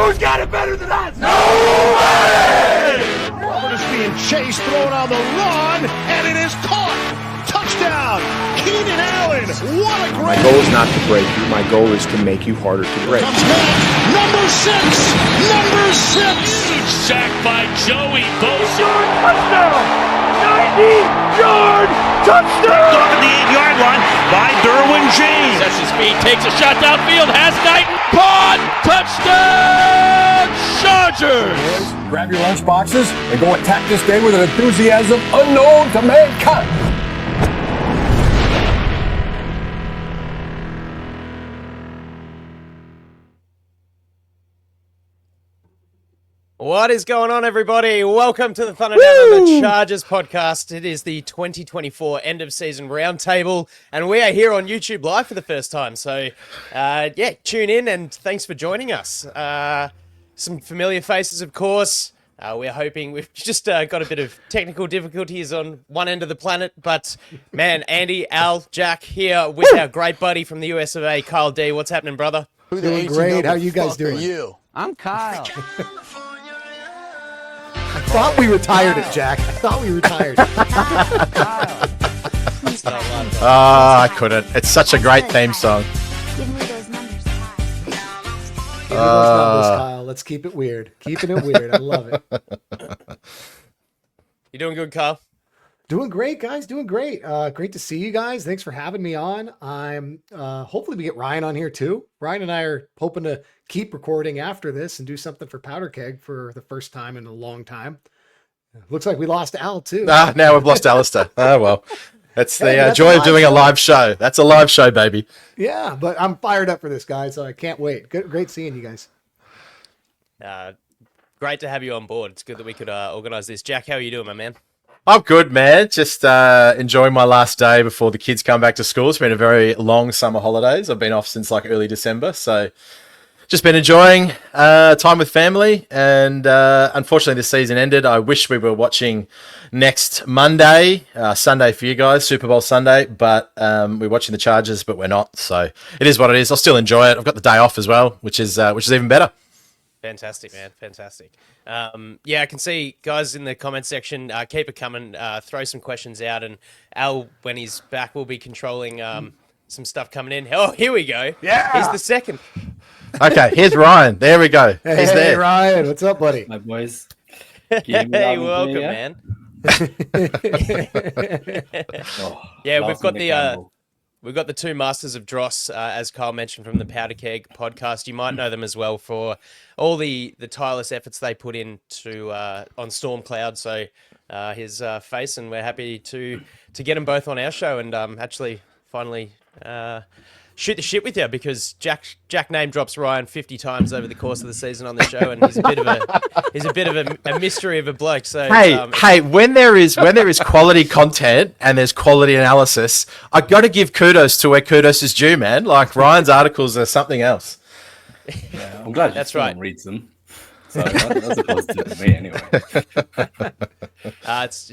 Who's got it better than us? Nobody! Robert is being chased, thrown on the run, and it is caught. Touchdown, Keenan Allen. What a great... My goal is not to break you. My goal is to make you harder to break. Number six. Huge sack by Joey Bosa. Touchdown! 90-yard touchdown! Off at the 8-yard line by Derwin James. Sets his feet, takes a shot downfield, has Knighton. Caught! Touchdown! Chargers! Grab your lunch boxes and go attack this day with an enthusiasm unknown to mankind. What is going on, everybody? Welcome to the Thunder Down on the Chargers podcast. It is the 2024 End of Season Roundtable, and we are here on YouTube Live for the first time. So, tune in, and thanks for joining us. Some familiar faces, of course. We're hoping we've just got a bit of technical difficulties on one end of the planet, but man, Andy, Al, Jack here with our great buddy from the US of A, Kyle D. What's happening, brother? Doing great. How you guys doing? I'm Kyle. I thought we retired it, Jack. I thought we retired it. I couldn't. It's such a great theme song. Give me those numbers, Kyle. Give me those numbers, Kyle. Let's keep it weird. Keeping it weird. I love it. You doing good, Kyle? Doing great, guys. Doing great. Great to see you guys. Thanks for having me on. I'm hopefully we get Ryan on here too. Ryan and I are hoping to keep recording after this and do something for Powderkeg for the first time in a long time. Looks like we lost Al too. Now we've lost Alistair. Oh, well. That's the That's joy of doing a live show. That's a live show, baby. Yeah, but I'm fired up for this, guys, so I can't wait. Great seeing you guys. Great to have you on board. It's good that we could organise this. Jack, how are you doing, my man? I'm good, man. Just enjoying my last day before the kids come back to school. It's been a very long summer holidays. I've been off since like early December, so just been enjoying time with family. And unfortunately, this season ended. I wish we were watching next Monday, Sunday for you guys, Super Bowl Sunday. But we're watching the Chargers, but we're not. So it is what it is. I'll still enjoy it. I've got the day off as well, which is even better. Fantastic, man. Fantastic. I can see guys in the comment section. Keep it coming. Throw some questions out, and Al, when he's back, will be controlling some stuff coming in. Oh, here we go. Yeah. He's the second. Okay, here's Ryan. There we go. He's there. Ryan, what's up, buddy? My boys. Hey, welcome, man. We've got the two masters of dross, as Kyle mentioned, from the Powderkeg Podcast. You might know them as well for all the tireless efforts they put into on Storm Cloud. So his face, and we're happy to get them both on our show and actually finally shoot the shit with you, because Jack name drops Ryan 50 times over the course of the season on the show, and he's a bit of a mystery of a bloke. So hey, when there is quality content and there's quality analysis, I got to give kudos to where kudos is due, man. Like Ryan's articles are something else. Yeah, I'm glad that's right. Reads them. So that's a positive for me, anyway.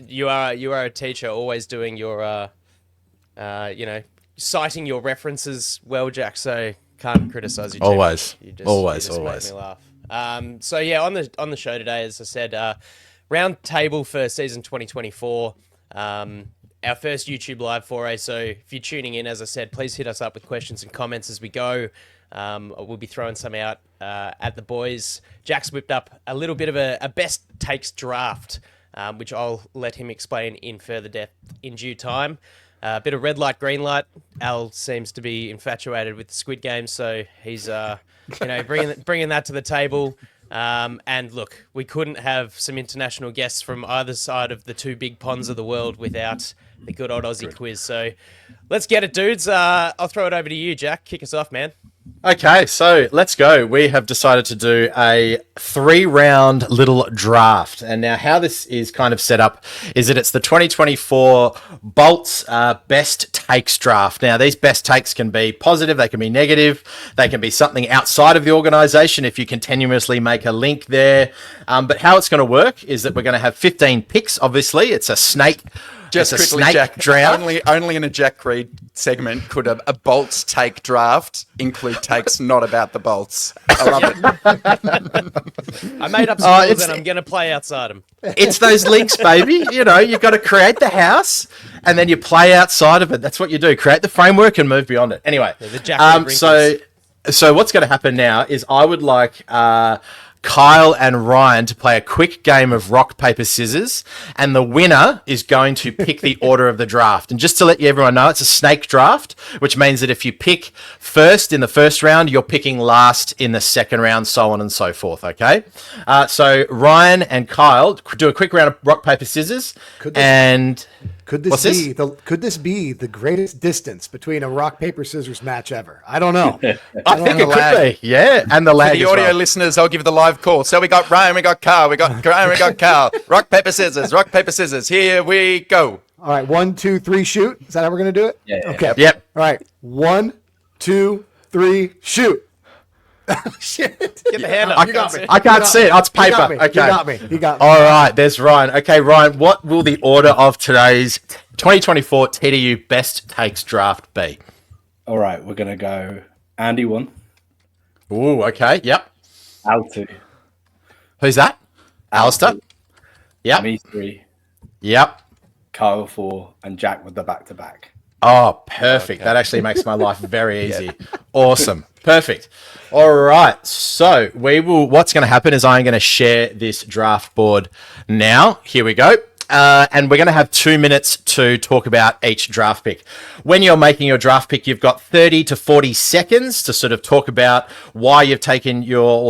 You are a teacher, always doing your citing your references well, Jack, so can't criticize you too always much. You just always make me laugh. On the show today, as I said, round table for season 2024, our first YouTube live foray. So if you're tuning in, as I said, please hit us up with questions and comments as we go. We'll be throwing some out at the boys. Jack's whipped up a little bit of a best takes draft, which I'll let him explain in further depth in due time. A bit of red light, green light. Al seems to be infatuated with the Squid Game, so he's bringing that to the table. And look, we couldn't have some international guests from either side of the two big ponds of the world without the good old Aussie quiz. So let's get it, dudes. I'll throw it over to you, Jack. Kick us off, man. Okay, so let's go. We have decided to do a 3-round little draft. And now how this is kind of set up is that it's the 2024 Bolts Best Takes draft. Now, these best takes can be positive, they can be negative, they can be something outside of the organization if you continuously make a link there. But how it's going to work is that we're going to have 15 picks, obviously. It's a snake Just It's a quickly, snake Jack. draft. Only in a Jack Reed segment could a Bolts take draft include takes not about the Bolts. I love it. I made up some rules and I'm going to play outside them. It's those links, baby. You've got to create the house and then you play outside of it. That's what you do. Create the framework and move beyond it. Anyway, The Jack Reed so what's going to happen now is I would like Kyle and Ryan to play a quick game of rock, paper, scissors, and the winner is going to pick the order of the draft. And just to let everyone know, it's a snake draft, which means that if you pick first in the first round, you're picking last in the second round, so on and so forth, okay? So Ryan and Kyle, do a quick round of rock, paper, scissors, Could this be the greatest distance between a rock, paper, scissors match ever? I don't know. I think it could be, yeah. And the lag For the as audio well. listeners, I'll give the live call. So we got Ryan, we got Carl, we got Ryan, we got Carl. Rock, paper, scissors. Here we go. All right, 1, 2, 3, shoot. Is that how we're going to do it? Yeah. Okay. Yep. All right, 1, 2, 3, shoot. Shit. Get the hand up. I can't see it. Oh, it's paper. Okay. You got me. All right, there's Ryan. Okay, Ryan, what will the order of today's 2024 TDU Best Takes draft be? All right, we're going to go Andy 1, Ooh, okay. Yep. Al 2, Who's that? Alistair? Yep. me 3, Yep. Kyle 4, and Jack with the back-to-back. Oh, perfect. That actually makes my life very easy. Awesome. Perfect. All right. So what's going to happen is I'm going to share this draft board now. Here we go. And we're going to have 2 minutes to talk about each draft pick. When you're making your draft pick, you've got 30 to 40 seconds to sort of talk about why you've taken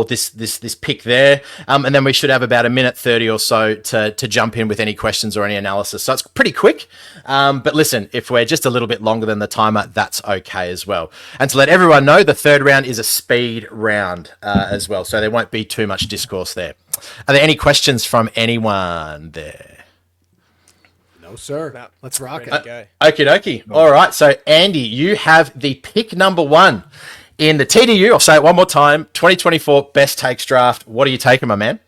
this pick there. And then we should have about 1:30 or so to jump in with any questions or any analysis. So it's pretty quick. But listen, if we're just a little bit longer than the timer, that's okay as well. And to let everyone know, the third round is a speed round as well. So there won't be too much discourse there. Are there any questions from anyone there? No, sir. No, Let's rock ready it. to go. Okie dokie. All right. So, Andy, you have the pick number 1 in the TDU. I'll say it one more time. 2024 Best Takes Draft. What are you taking, my man?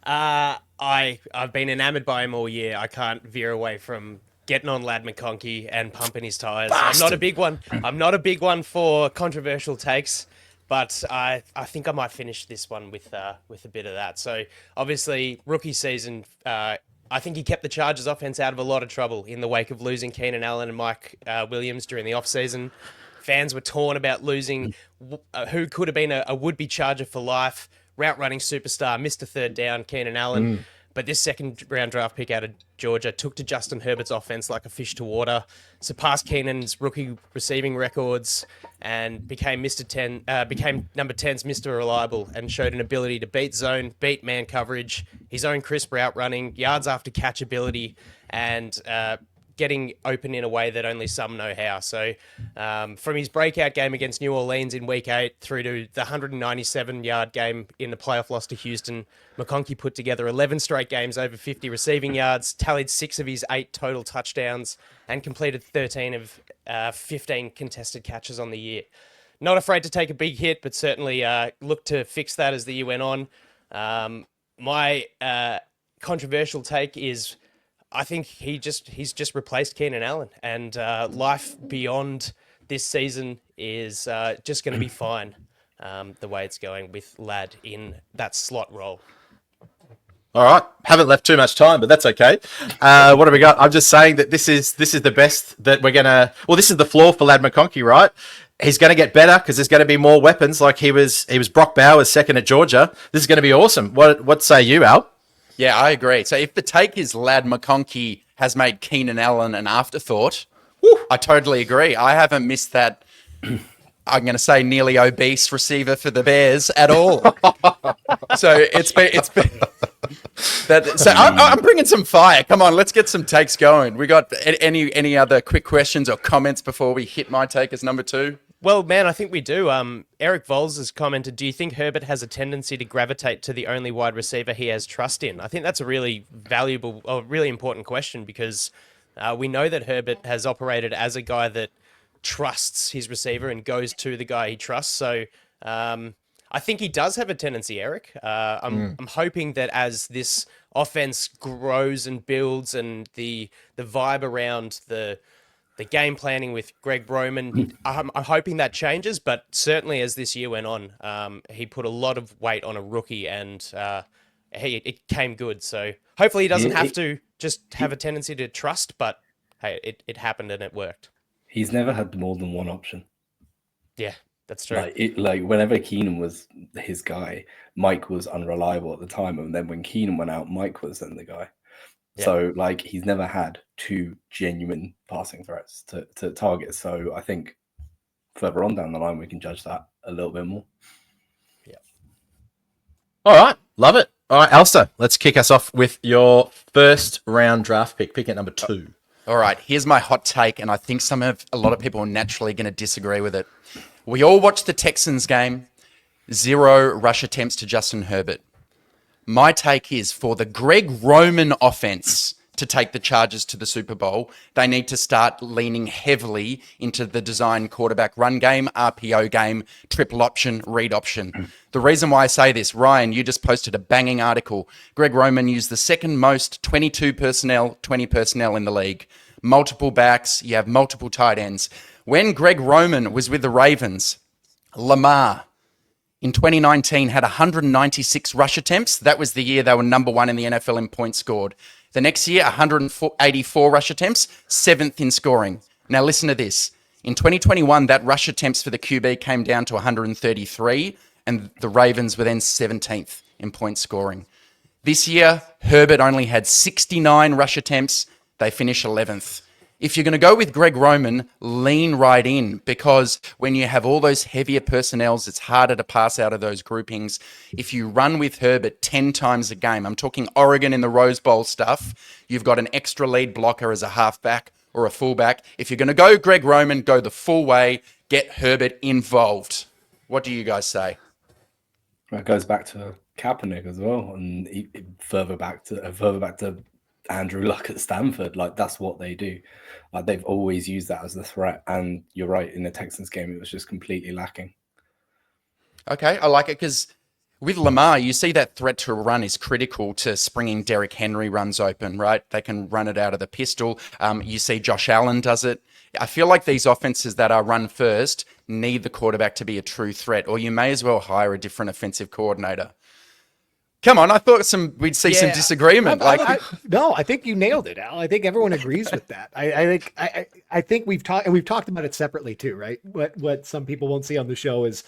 I've been enamored by him all year. I can't veer away from getting on Lad McConkey and pumping his tires. I'm not a big one for controversial takes, but I think I might finish this one with a bit of that. So obviously rookie season, I think he kept the Chargers offense out of a lot of trouble in the wake of losing Keenan Allen and Mike Williams during the offseason. Fans were torn about losing who could have been a would-be Charger for life, route-running superstar, missed a third down, Keenan Allen. But this second-round draft pick out of Georgia took to Justin Herbert's offense like a fish to water, surpassed Keenan's rookie receiving records, and became number 10's Mr. Reliable, and showed an ability to beat zone, beat man coverage, his own crisp route running, yards after catch ability, and getting open in a way that only some know how. So from his breakout game against New Orleans in Week 8 through to the 197-yard game in the playoff loss to Houston, McConkey put together 11 straight games over 50 receiving yards, tallied 6 of his 8 total touchdowns, and completed 13 of 15 contested catches on the year. Not afraid to take a big hit, but certainly look to fix that as the year went on. My controversial take is I think he's just replaced Keenan Allen, and life beyond this season is just going to be fine the way it's going with Ladd in that slot role. All right. Haven't left too much time, but that's okay. What have we got? I'm just saying that this is the best that we're going to... Well, this is the floor for Ladd McConkey, right? He's going to get better because there's going to be more weapons like he was Brock Bowers second at Georgia. This is going to be awesome. What say you, Al? Yeah, I agree. So if the take is Lad McConkey has made Keenan Allen an afterthought, I totally agree. I haven't missed that, I'm going to say, nearly obese receiver for the Bears at all. So it's been that. So I'm bringing some fire. Come on, let's get some takes going. We got any other quick questions or comments before we hit my take as number 2? Well, man, I think we do. Eric Vols has commented, do you think Herbert has a tendency to gravitate to the only wide receiver he has trust in? I think that's a really valuable, or really important question, because we know that Herbert has operated as a guy that trusts his receiver and goes to the guy he trusts. So I think he does have a tendency, Eric. I'm hoping that as this offense grows and builds, and the vibe around the game planning with Greg Roman, I'm hoping that changes. But certainly as this year went on, he put a lot of weight on a rookie, and it came good. So hopefully he doesn't have to just have a tendency to trust, but hey, it happened and it worked. He's never had more than one option. Yeah, that's true. Like whenever Keenan was his guy, Mike was unreliable at the time, and then when Keenan went out, Mike was then the guy. Yeah. So like he's never had two genuine passing threats to target. So I think further on down the line we can judge that a little bit more. Yeah. All right, love it. All right, Elsa, let's kick us off with your first round draft pick at number 2. All right, here's my hot take, and I think a lot of people are naturally going to disagree with it. We all watched the Texans game, 0 rush attempts to Justin Herbert. My take is for the Greg Roman offense to take the Chargers to the Super Bowl, they need to start leaning heavily into the design quarterback run game, RPO game, triple option, read option. The reason why I say this, Ryan, you just posted a banging article. Greg Roman used the second most 22 personnel, 20 personnel in the league. Multiple backs, you have multiple tight ends. When Greg Roman was with the Ravens, Lamar in 2019 had 196 rush attempts. That was the year they were number 1 in the NFL in points scored. The next year, 184 rush attempts, 7th in scoring. Now listen to this. In 2021, that rush attempts for the QB came down to 133, and the Ravens were then 17th in point scoring. This year, Herbert only had 69 rush attempts. They finish 11th. If you're going to go with Greg Roman, lean right in, because when you have all those heavier personnels, it's harder to pass out of those groupings. If you run with Herbert 10 times a game, I'm talking Oregon in the Rose Bowl stuff, you've got an extra lead blocker as a halfback or a fullback. If you're going to go Greg Roman, go the full way, get Herbert involved. What do you guys say? That goes back to Kaepernick as well, and further back to Andrew Luck at Stanford. Like, that's what they do. They've always used that as the threat, and you're right, in the Texans game it was just completely lacking. Okay, I like it, because with Lamar, you see that threat to a run is critical to springing Derrick Henry runs open, right? They can run it out of the pistol. You see Josh Allen does it. I feel like these offenses that are run first need the quarterback to be a true threat, or you may as well hire a different offensive coordinator. Come on, I thought we'd see some disagreement. No, I think you nailed it, Al. I think everyone agrees with that. I think we've talked about it separately too, right? What some people won't see on the show is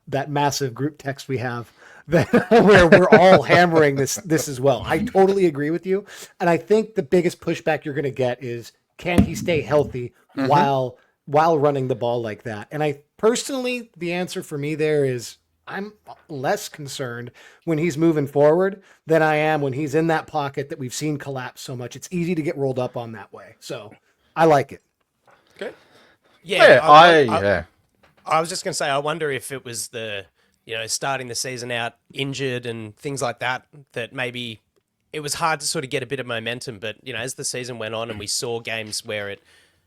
that massive group text we have where we're all hammering this as well. I totally agree with you, and I think the biggest pushback you're going to get is, can he stay healthy while running the ball like that? And I personally, the answer for me there is, I'm less concerned when he's moving forward than I am when he's in that pocket that we've seen collapse so much. It's easy to get rolled up on that way. So I like it. Okay. Yeah. I was just going to say, I wonder if it was starting the season out injured and things like that, that maybe it was hard to sort of get a bit of momentum. But, as the season went on and we saw games where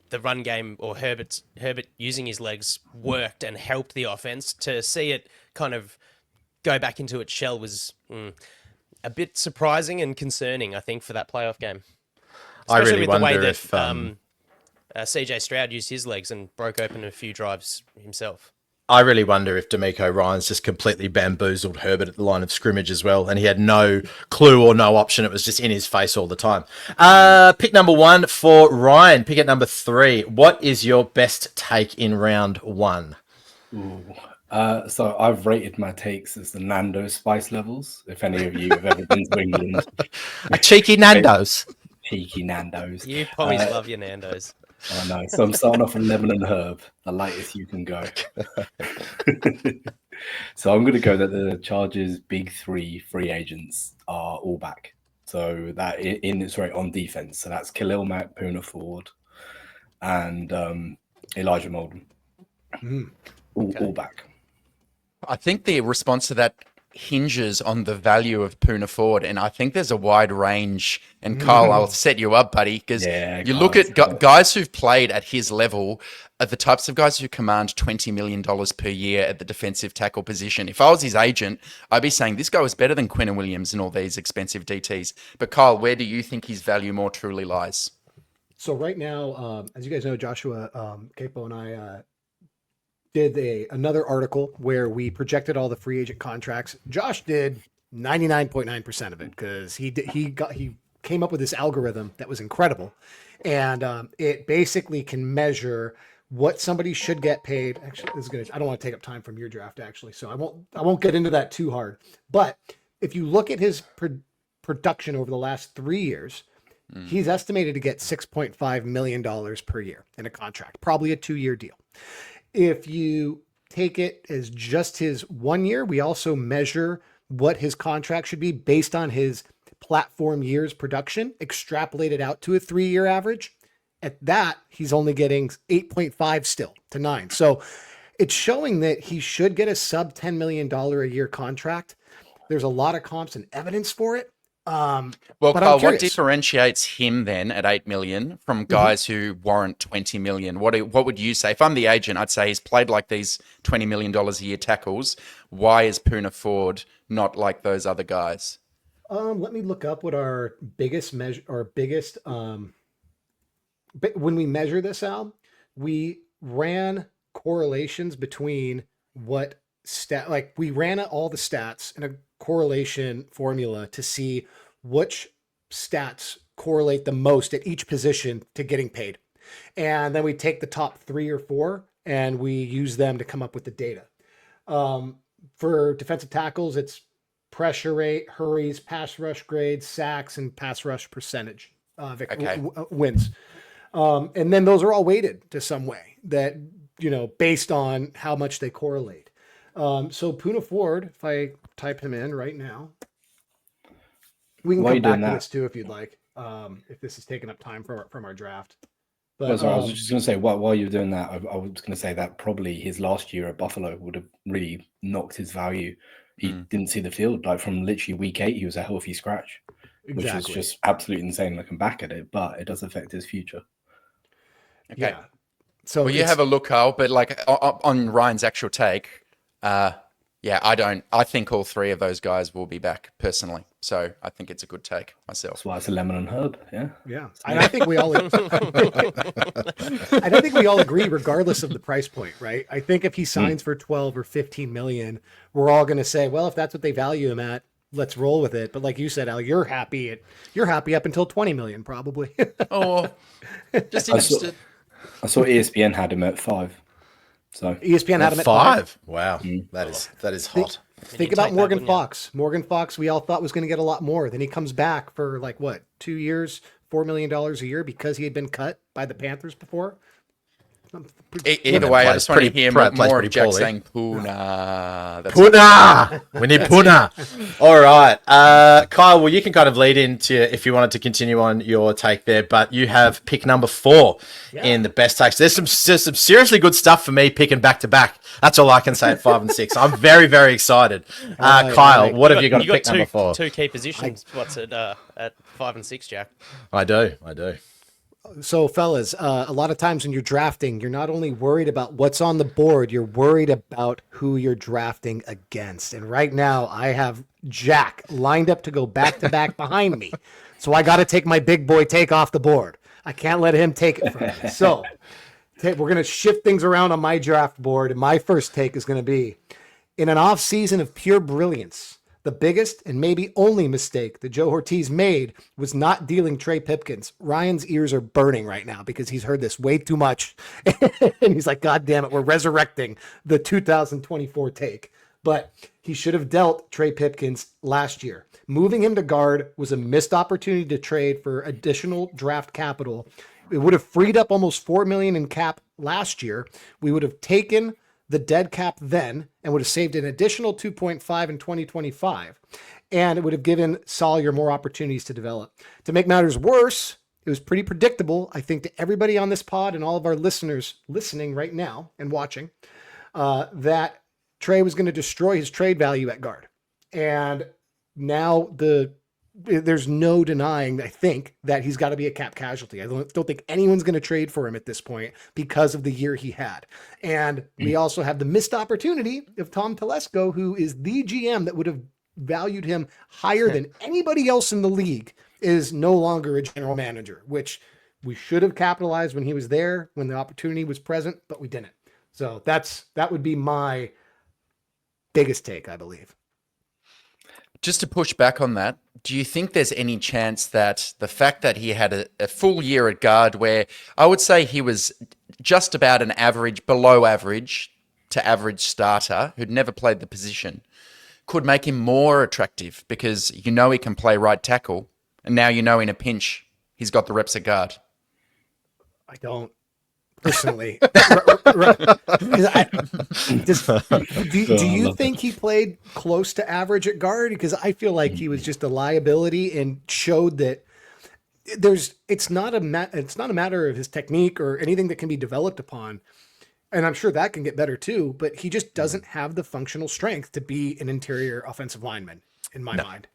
the run game or Herbert using his legs worked and helped the offense, to see it kind of go back into its shell was a bit surprising and concerning, I think, for that playoff game. Especially I really with the way wonder that if CJ Stroud used his legs and broke open a few drives himself. I really wonder if D'Amico Ryans just completely bamboozled Herbert at the line of scrimmage as well, and he had no clue or no option. It was just in his face all the time. Pick number 1 for Ryan. Pick at number 3. What is your best take in round 1? So I've rated my takes as the Nando's spice levels. If any of you have ever been to England. A cheeky Nando's. Cheeky Nando's. You probably love your Nando's. I know. So I'm starting off with lemon and herb, the lightest you can go. So I'm going to go that the Chargers' big 3 free agents are all back. So that on defense. So that's Khalil Mack, Poona Ford, and Elijah Molden. All back. I think the response to that hinges on the value of Poona Ford, and I think there's a wide range. And Kyle, I'll set you up, buddy, because you look at guys who've played at his level. are the types of guys who command $20 million per year at the defensive tackle position. If I was his agent, I'd be saying this guy was better than Quinnen Williams and all these expensive DTs. But Kyle, where do you think his value more truly lies? So right now, as you guys know, Joshua Capo and I did another article where we projected all the free agent contracts. Josh did 99.9% of it because he came up with this algorithm that was incredible, and it basically can measure what somebody should get paid. Actually, I don't want to take up time from your draft, actually, so I won't get into that too hard. But if you look at his production over the last 3 years, he's estimated to get $6.5 million per year in a contract, probably a 2-year deal. If you take it as just his 1 year, we also measure what his contract should be based on his platform years production, extrapolated out to a 3-year average. At that, he's only getting 8.5 still to 9. So it's showing that he should get a sub $10 million a year contract. There's a lot of comps and evidence for it. Well, Kyle, what differentiates him then at 8 million from guys who warrant 20 million? What would you say? If I'm the agent, I'd say he's played like these $20 million a year tackles. Why is Poona Ford not like those other guys? Let me look up what our biggest measure, when we measure this out, we ran correlations between we ran all the stats in a correlation formula to see which stats correlate the most at each position to getting paid. And then we take the top 3 or 4 and we use them to come up with the data. For defensive tackles, it's pressure rate, hurries, pass rush grades, sacks, and pass rush percentage wins. And then those are all weighted to some way that, based on how much they correlate. So Poona Ford, if I type him in right now, we can come back to this too if you'd like, if this is taking up time from our draft. But I was just going to say, while you're doing that, I was going to say that probably his last year at Buffalo would have really knocked his value. He didn't see the field. Like from literally week 8, he was a healthy scratch, which is just absolutely insane looking back at it, but it does affect his future. Okay. Yeah. So you have a look, Kyle, but like on Ryan's actual take, I think all 3 of those guys will be back personally. So I think it's a good take myself. That's why it's a lemon and herb. Yeah. Yeah. And I think we all, I don't think we all agree regardless of the price point, right? I think if he signs for 12 or 15 million, we're all going to say, well, if that's what they value him at, let's roll with it. But like you said, Al, you're happy up until 20 million, probably. Just interested. I saw ESPN had him at 5. So ESPN had him at 5. Wow, that is hot. Think about Morgan Fox. Morgan Fox, we all thought was going to get a lot more. Then he comes back for 2 years, $4 million a year because he had been cut by the Panthers before. Either way, I just want to hear more of Jack saying Poona. Poona! We need Poona. All right. Kyle, well, you can kind of lead into if you wanted to continue on your take there, but you have pick number 4 in the best takes. There's some seriously good stuff for me picking back to back. That's all I can say at 5 and 6. I'm very, very excited. Kyle, what have you got to pick number 4? 2 key positions. What's it at 5 and 6, Jack? I do. So, fellas, a lot of times when you're drafting, you're not only worried about what's on the board, you're worried about who you're drafting against. And right now, I have Jack lined up to go back-to-back behind me. So I got to take my big boy take off the board. I can't let him take it from me. So we're going to shift things around on my draft board. And my first take is going to be, in an off-season of pure brilliance, the biggest and maybe only mistake that Joe Ortiz made was not dealing Trey Pipkins. Ryan's ears are burning right now because he's heard this way too much. And he's like, God damn it, we're resurrecting the 2024 take. But he should have dealt Trey Pipkins last year. Moving him to guard was a missed opportunity to trade for additional draft capital. It would have freed up almost $4 million in cap last year. We would have taken the dead cap then and would have saved an additional 2.5 in 2025. And it would have given Sawyer more opportunities to develop. To make matters worse, it was pretty predictable, I think, to everybody on this pod and all of our listeners listening right now and watching, that Trey was going to destroy his trade value at guard. And now the there's no denying, I think, that he's got to be a cap casualty. I don't think anyone's going to trade for him at this point because of the year he had. And we also have the missed opportunity of Tom Telesco, who is the GM that would have valued him higher than anybody else in the league, is no longer a general manager, which we should have capitalized when he was there, when the opportunity was present, but we didn't. So that would be my biggest take, I believe. Just to push back on that, do you think there's any chance that the fact that he had a full year at guard, where I would say he was just about an average, below average to average starter who'd never played the position, could make him more attractive because he can play right tackle, and now in a pinch he's got the reps at guard? I don't personally. Do you think he played close to average at guard? Because I feel like he was just a liability and showed that it's not a matter of his technique or anything that can be developed upon. And I'm sure that can get better too, but he just doesn't have the functional strength to be an interior offensive lineman in my mind.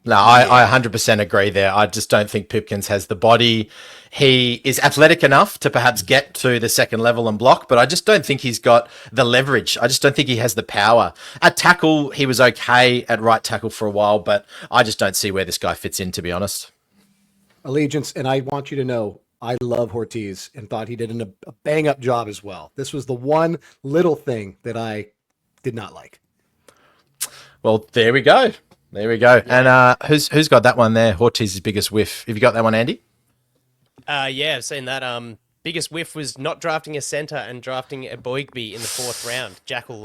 No, I 100% agree there. I just don't think Pipkins has the body. He is athletic enough to perhaps get to the second level and block, but I just don't think he's got the leverage. I just don't think he has the power. At tackle, he was okay at right tackle for a while, but I just don't see where this guy fits in, to be honest. Allegiance, and I want you to know, I love Ortiz and thought he did a bang-up job as well. This was the one little thing that I did not like. Well, there we go. There we go. Yeah. And who's got that one there? Ortiz's biggest whiff. Have you got that one, Andy? Yeah, I've seen that. Biggest whiff was not drafting a center and drafting a Boygby in the 4th round. Jackal.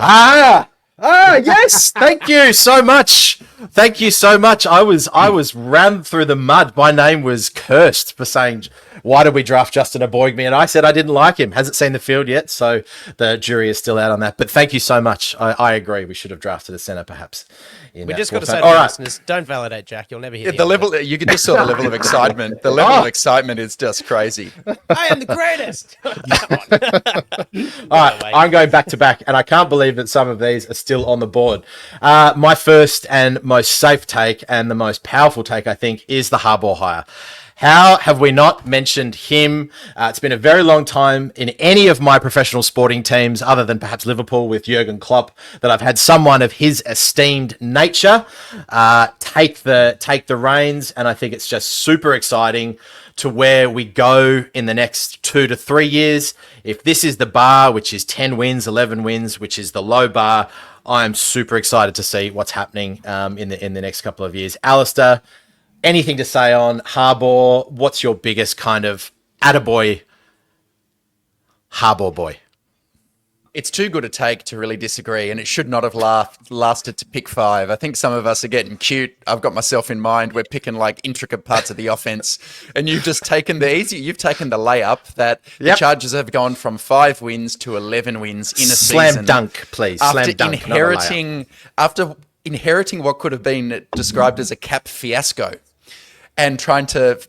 Yes. Thank you so much. Thank you so much. I was rammed through the mud. My name was cursed for saying, why did we draft Justin Aboigby? And I said I didn't like him. Hasn't seen the field yet, so the jury is still out on that. But thank you so much. I agree. We should have drafted a center, perhaps. We just got to say to the listeners, don't validate Jack. You'll never hear the level. You can just saw the level of excitement. The level of excitement is just crazy. I am the greatest. All right, I'm going back to back, and I can't believe that some of these are still on the board. My first and most safe take and the most powerful take, I think, is the Harbaugh hire. How have we not mentioned him? It's been a very long time in any of my professional sporting teams, other than perhaps Liverpool with Jurgen Klopp, that I've had someone of his esteemed nature take the reins, and I think it's just super exciting to where we go in the next 2 to 3 years. If this is the bar, which is 10 wins, 11 wins, which is the low bar, I'm super excited to see what's happening in the next couple of years. Alistair, anything to say on Harbaugh? What's your biggest kind of attaboy Harbaugh boy? It's too good a take to really disagree, and it should not have lasted to pick 5. I think some of us are getting cute. I've got myself in mind. We're picking like intricate parts of the offense, and you've just taken you've taken the layup that the Chargers have gone from 5 wins to 11 wins in a season. Slam dunk, please. After Slam dunk, inheriting what could have been described as a cap fiasco, and trying to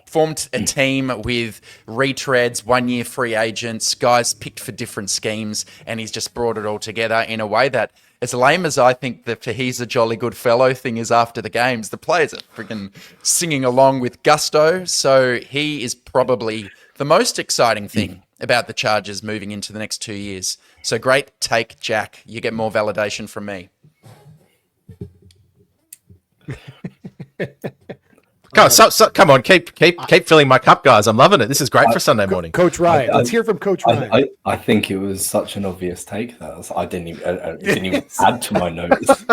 formed a team with retreads, 1-year free agents, guys picked for different schemes, and he's just brought it all together in a way that, as lame as I think the he's a jolly good fellow thing is after the games, the players are freaking singing along with gusto. So he is probably the most exciting thing about the Chargers moving into the next 2 years. So great take, Jack. You get more validation from me. Come on, keep filling my cup, guys. I'm loving it. This is great for Sunday morning. Coach Ryan, let's hear from Coach Ryan. I think it was such an obvious take that I didn't even add to my notes.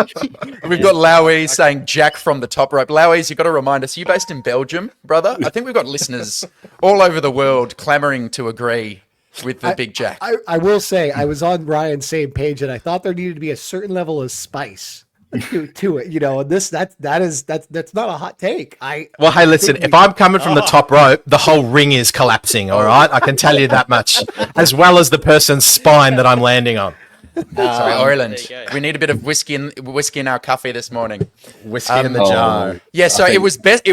We've got Lowie saying Jack from the top rope. Lowie, you've got to remind us, are you based in Belgium, brother? I think we've got listeners all over the world clamoring to agree with the big Jack. I will say I was on Ryan's same page, and I thought there needed to be a certain level of spice to it, and that's not a hot take. Well, hey, listen, if I'm coming from the top rope, the whole ring is collapsing, all right? I can tell you that much, as well as the person's spine that I'm landing on. Sorry, Ireland. We need a bit of whiskey in our coffee this morning. Whiskey in the jar. Yeah, so it was best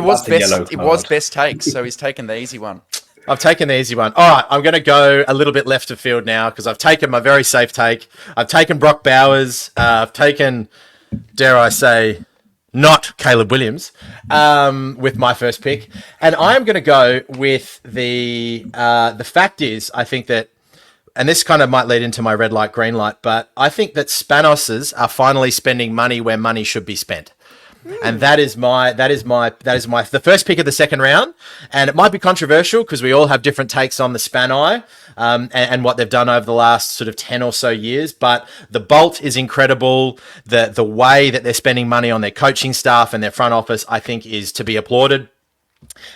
take, so he's taken the easy one. I've taken the easy one. All right, I'm going to go a little bit left of field now because I've taken my very safe take. I've taken Brock Bowers. I've taken, dare I say, not Caleb Williams, with my first pick. And I'm going to go with the fact is, I think that, and this kind of might lead into my red light, green light, but I think that Spanoses are finally spending money where money should be spent. And that is the first pick of the second round. And it might be controversial because we all have different takes on the Spanai and what they've done over the last sort of 10 or so years. But the Bolt is incredible. The way that they're spending money on their coaching staff and their front office, I think, is to be applauded.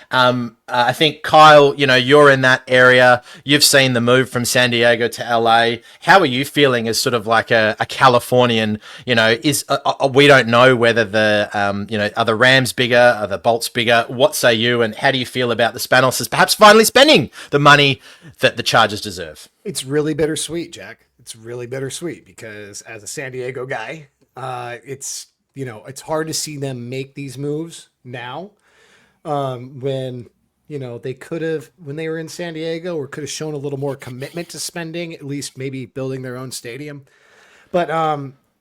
I think, Kyle, you're in that area. You've seen the move from San Diego to LA. How are you feeling as sort of like a Californian? We don't know whether are the Rams bigger? Are the Bolts bigger? What say you? And how do you feel about the Spanos perhaps finally spending the money that the Chargers deserve? It's really bittersweet, Jack. It's really bittersweet because as a San Diego guy, it's hard to see them make these moves now. When they could have, when they were in San Diego, or could have shown a little more commitment to spending, at least maybe building their own stadium. But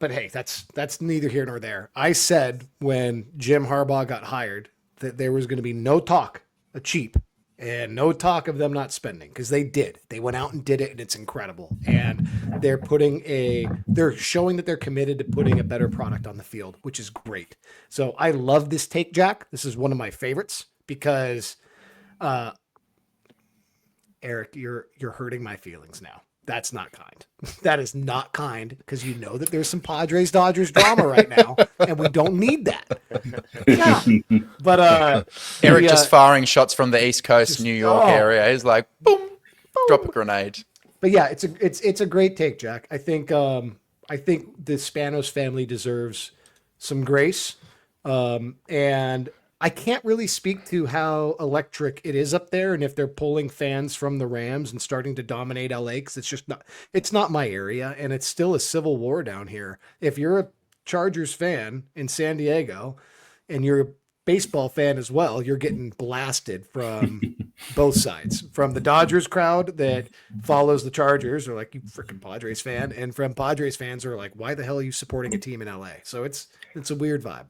hey, that's neither here nor there. I said when Jim Harbaugh got hired that there was going to be no talk of cheap and no talk of them not spending, because they did. They went out and did it, and it's incredible. And they're showing that they're committed to putting a better product on the field, which is great. So I love this take, Jack. This is one of my favorites because, Eric, you're hurting my feelings now. That's not kind. That is not kind, because you know that there's some Padres-Dodgers drama right now, and we don't need that. Yeah. But Eric just firing shots from the East Coast, New York area. He's like, boom, boom, drop a grenade. But yeah, it's a great take, Jack. I think the Spanos family deserves some grace, and I can't really speak to how electric it is up there and if they're pulling fans from the Rams and starting to dominate LA, because it's not my area, and it's still a civil war down here. If you're a Chargers fan in San Diego and you're a baseball fan as well, you're getting blasted from both sides, from the Dodgers crowd that follows the Chargers, or like, you freaking Padres fan, and from Padres fans who are like, why the hell are you supporting a team in LA? So it's a weird vibe.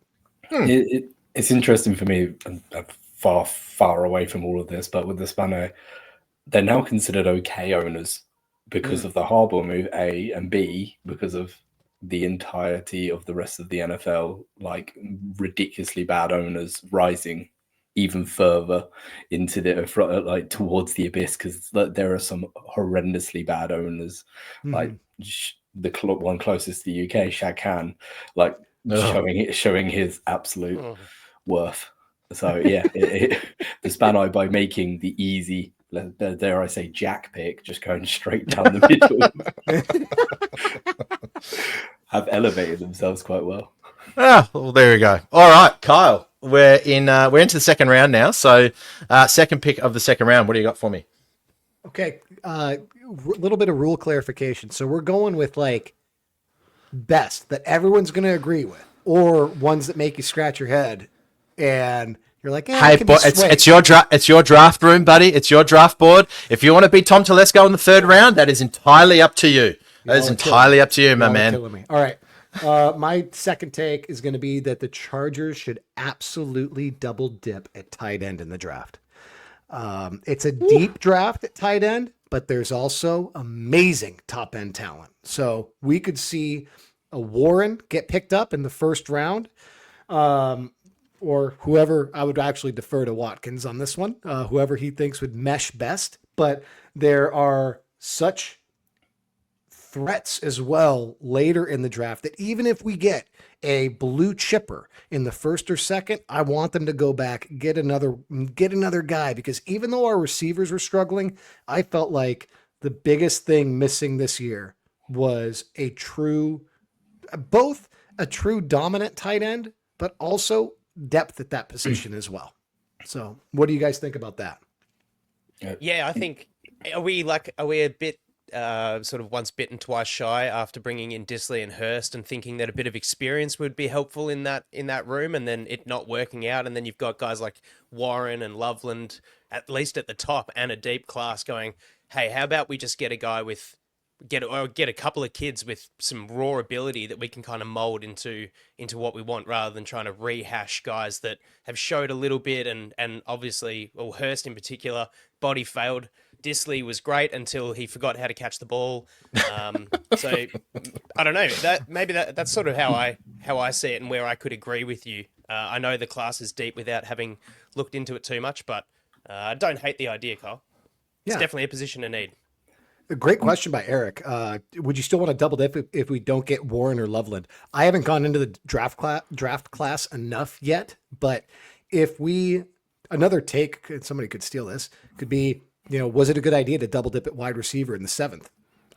It's interesting for me, and I'm far, far away from all of this, but with the Spano, they're now considered okay owners because of the Harbaugh move, A, and B, because of the entirety of the rest of the NFL, like ridiculously bad owners rising even further into towards the abyss, because there are some horrendously bad owners, like the one closest to the UK, Shad Khan, showing his absolute worth. So yeah, the Spano, by making the easy, dare I say, Jack pick, just going straight down the middle, have elevated themselves quite well. Well, there we go. All right, Kyle, we're into the second round now. So, second pick of the second round. What do you got for me? Okay, a little bit of rule clarification. So we're going with like best that everyone's going to agree with, or ones that make you scratch your head and you're like, hey, it's your draft room, buddy. It's your draft board. If you want to beat Tom Telesco in the third round, that is entirely up to you. That is entirely up to you, my man. All right. My second take is going to be that the Chargers should absolutely double dip at tight end in the draft. It's a deep draft at tight end, but there's also amazing top end talent. So we could see a Warren get picked up in the first round, or whoever. I would actually defer to Watkins on this one, whoever he thinks would mesh best. But there are such threats as well later in the draft that even if we get a blue chipper in the first or second, I want them to go back, get another guy, because even though our receivers were struggling, I felt like the biggest thing missing this year was both a true dominant tight end, but also depth at that position as well. So what do you guys think about that? Yeah, I think, are we a bit sort of once bitten, twice shy after bringing in Disley and Hurst and thinking that a bit of experience would be helpful in that room, and then it not working out, and then you've got guys like Warren and Loveland, at least at the top, and a deep class going, hey, how about we just get a guy with get a couple of kids with some raw ability that we can kind of mold into what we want, rather than trying to rehash guys that have showed a little bit and obviously, well, Hurst in particular, body failed. Disley was great until he forgot how to catch the ball. So I don't know. That's sort of how I see it and where I could agree with you. I know the class is deep without having looked into it too much, but I don't hate the idea, Kyle. It's definitely a position of need. A great question by Eric. Would you still want to double dip if we don't get Warren or Loveland? I haven't gone into the draft class enough yet, but another take, somebody could steal this, could be, was it a good idea to double dip at wide receiver in the 7th?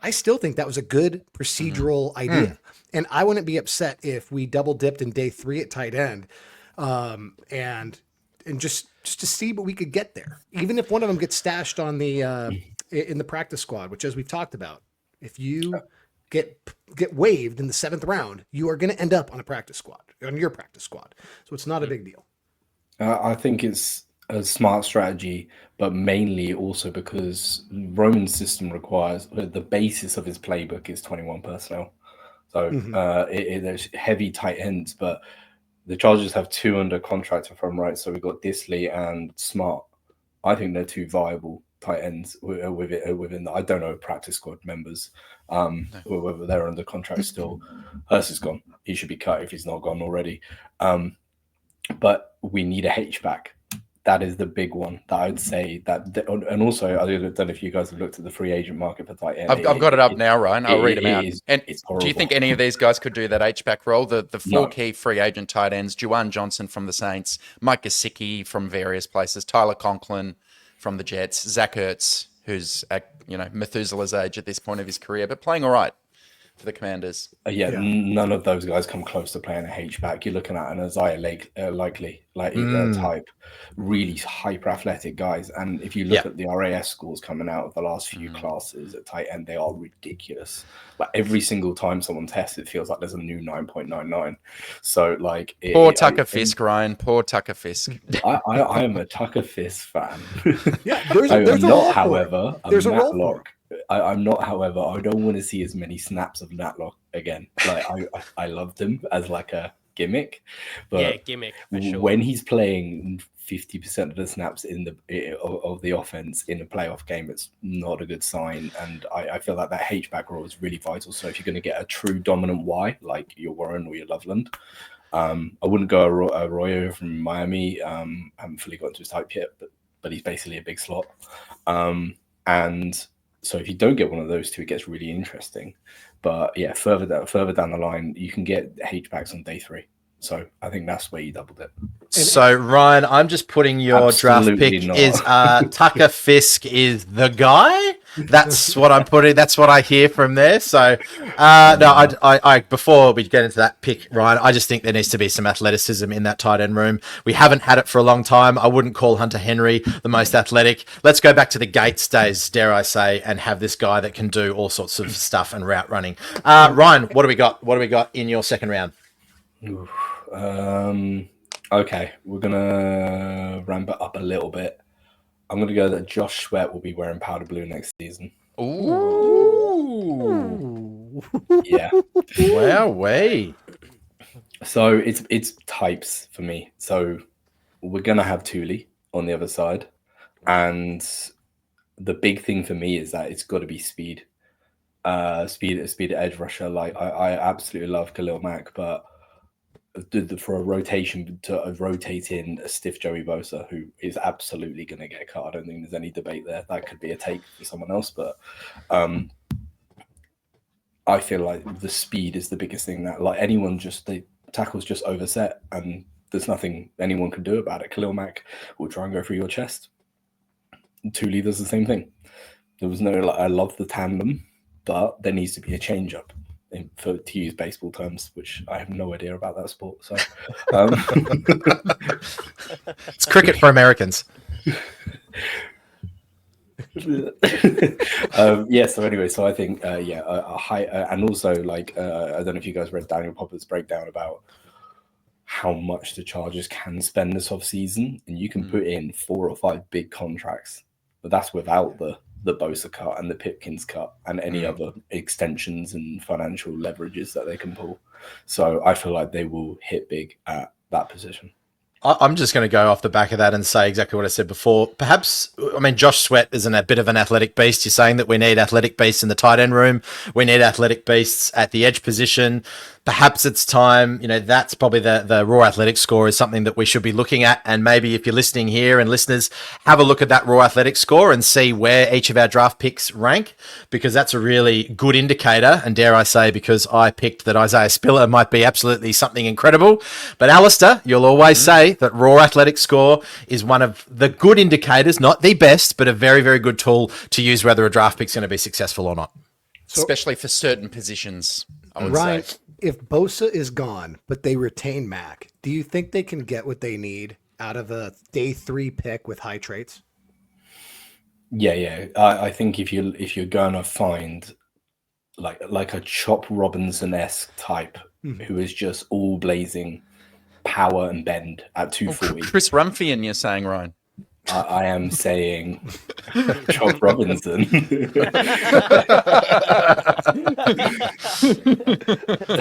I still think that was a good procedural idea. And I wouldn't be upset if we double dipped in day 3 at tight end, and just to see what we could get there. Even if one of them gets stashed on the in the practice squad, which, as we've talked about, if you get waived in the 7th round, you are going to end up on your practice squad. So it's not a big deal. I think it's a smart strategy, but mainly also because Roman's system requires the basis of his playbook is 21 personnel. So there's heavy tight ends, but the Chargers have 2 under contract, if I'm right. So we've got Disley and Smart. I think they're 2 viable tight ends within the, I don't know, practice squad members, whether they're under contract still. Hurst is gone. He should be cut if he's not gone already. But we need a H-back. That is the big one that I'd say and also I don't know if you guys have looked at the free agent market for tight end. I've got it up now, Ryan. I'll read them out. It's horrible. Do you think any of these guys could do that H-back role? The 4 key free agent tight ends: Juwan Johnson from the Saints, Mike Gesicki from various places, Tyler Conklin from the Jets, Zach Ertz, who's at Methuselah's age at this point of his career, but playing all right for the Commanders. None of those guys come close to playing a H-back. You're looking at an Isaiah Likely type, really hyper athletic guys. And if you look at the RAS scores coming out of the last few classes at tight end, they are ridiculous. Like every single time someone tests, it feels like there's a new 9.99. So poor Tucker Fisk, Ryan. Poor Tucker Fisk. I am a Tucker Fisk fan. There's a not, however, there's a role Matlock. I'm not, however, I don't want to see as many snaps of Matlock again. I loved him as a gimmick, but gimmick for sure. When he's playing 50% of the snaps of the offense in a playoff game, it's not a good sign. And I feel like that H-back role is really vital. So if you're going to get a true dominant Y, like your Warren or your Loveland, I wouldn't go a Arroyo from Miami. Haven't fully got into his type yet, but he's basically a big slot. And so if you don't get one of those 2, it gets really interesting. But further down the line, you can get H-backs on day 3. So I think that's where you doubled it. So Ryan, I'm just putting your draft pick is Tucker Fisk is the guy. That's what I'm putting. That's what I hear from there. So I before we get into that pick, Ryan, I just think there needs to be some athleticism in that tight end room. We haven't had it for a long time. I wouldn't call Hunter Henry the most athletic. Let's go back to the Gates days, dare I say, and have this guy that can do all sorts of stuff and route running. Ryan, what do we got? What do we got in your second round? Okay, we're gonna ramp it up a little bit. I'm gonna go that Josh Sweat will be wearing powder blue next season. Ooh. Yeah. Wow, way. So it's types for me. So we're gonna have Thule on the other side, and the big thing for me is that it's got to be speed. Speed edge rusher. I absolutely love Khalil Mack, but for a rotation to rotate in a stiff Joey Bosa, who is absolutely going to get cut. I don't think there's any debate there. That could be a take for someone else, but I feel like the speed is the biggest thing that the tackles just overset, and there's nothing anyone can do about it. Khalil Mack will try and go through your chest. Thule does the same thing. There was no, I love the tandem, but there needs to be a change up. To use baseball terms, which I have no idea about that sport. So it's cricket for Americans. So anyway, so I think a high and also I don't know if you guys read Daniel Popper's breakdown about how much the Chargers can spend this off season, and you can put in 4 or 5 big contracts, but that's without the the Bosa cut and the Pipkins cut and any other extensions and financial leverages that they can pull. So I feel like they will hit big at that position. I'm just going to go off the back of that and say exactly what I said before. Perhaps, I mean, Josh Sweat isn't a bit of an athletic beast. You're saying that we need athletic beasts in the tight end room. We need athletic beasts at the edge position. Perhaps it's time, that's probably the raw athletic score is something that we should be looking at. And maybe if you're listening here and listeners, have a look at that raw athletic score and see where each of our draft picks rank, because that's a really good indicator. And dare I say, because I picked that Isaiah Spiller might be absolutely something incredible. But Alistair, you'll always say that raw athletic score is one of the good indicators, not the best, but a very, very good tool to use whether a draft pick's going to be successful or not. Especially for certain positions, I would Ryan, say. if Bosa is gone, but they retain Mac, do you think they can get what they need out of a day 3 pick with high traits? Yeah. I think if you're gonna find like a Chop Robinson-esque type who is just all blazing power and bend at 240. Chris Rumphian, you're saying, Ryan? I am saying Chop Robinson.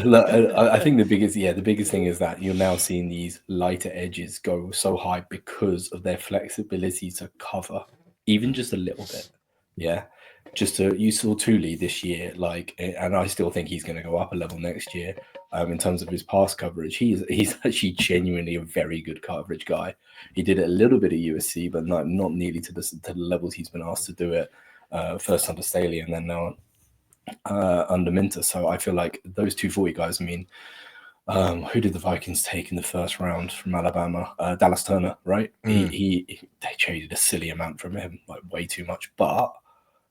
Look, I think the biggest thing is that you're now seeing these lighter edges go so high because of their flexibility to cover even just a little bit. Yeah. You saw Thule this year, and I still think he's going to go up a level next year in terms of his pass coverage. He's actually genuinely a very good coverage guy. He did it a little bit at USC, but not nearly to the levels he's been asked to do it. First under Staley and then now under Minter. So I feel like those 240 guys. I mean, who did the Vikings take in the first round from Alabama? Dallas Turner, right? They traded a silly amount from him, like way too much, but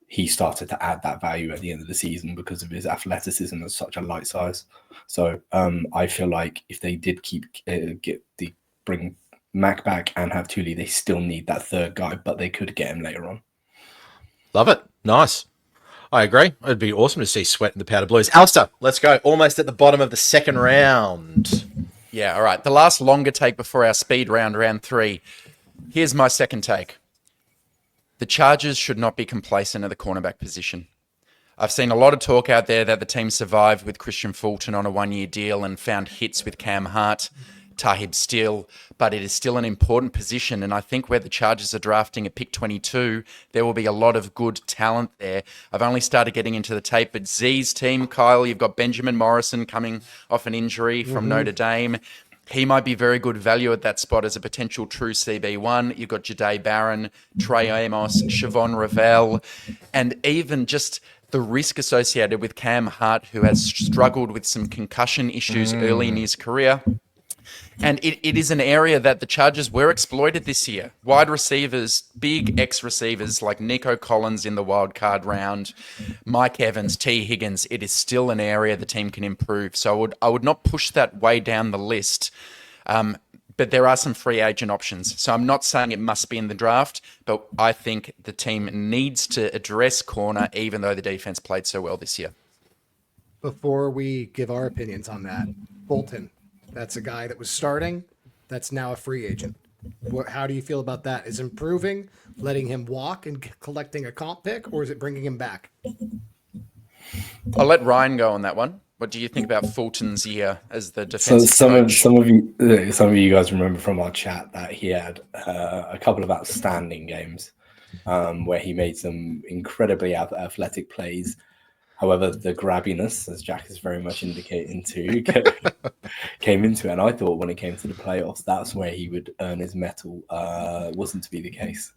he started to add that value at the end of the season because of his athleticism at such a light size. So I feel like if they did bring Mac back and have Thule, they still need that third guy, but they could get him later on. Love it. Nice. I agree. It'd be awesome to see Sweat in the Powder Blues. Alistair, let's go. Almost at the bottom of the second round. Yeah, all right. The last longer take before our speed round 3. Here's my second take. The Chargers should not be complacent at the cornerback position. I've seen a lot of talk out there that the team survived with Christian Fulton on a 1-year deal and found hits with Cam Hart, Tahib Steele, but it is still an important position. And I think where the Chargers are drafting at pick 22, there will be a lot of good talent there. I've only started getting into the tape, but Z's team, Kyle, you've got Benjamin Morrison coming off an injury from Notre Dame. He might be very good value at that spot as a potential true CB1. You've got Jahdae Barron, Trey Amos, Siobhan Ravel, and even just the risk associated with Cam Hart, who has struggled with some concussion issues early in his career. And it is an area that the Chargers were exploited this year. Wide receivers, big X-receivers like Nico Collins in the wild card round, Mike Evans, T. Higgins. It is still an area the team can improve. So I would not push that way down the list. But there are some free agent options. So I'm not saying it must be in the draft, but I think the team needs to address corner, even though the defense played so well this year. Before we give our opinions on that, Bolton. That's a guy that was starting. That's now a free agent. How do you feel about that? Is improving, letting him walk and collecting a comp pick, or is it bringing him back? I'll let Ryan go on that one. What do you think about Fulton's year as the defensive coach? Some of you guys remember from our chat that he had a couple of outstanding games where he made some incredibly athletic plays. However, the grabbiness, as Jack is very much indicating to, came into it. And I thought when it came to the playoffs, that's where he would earn his mettle. Wasn't to be the case.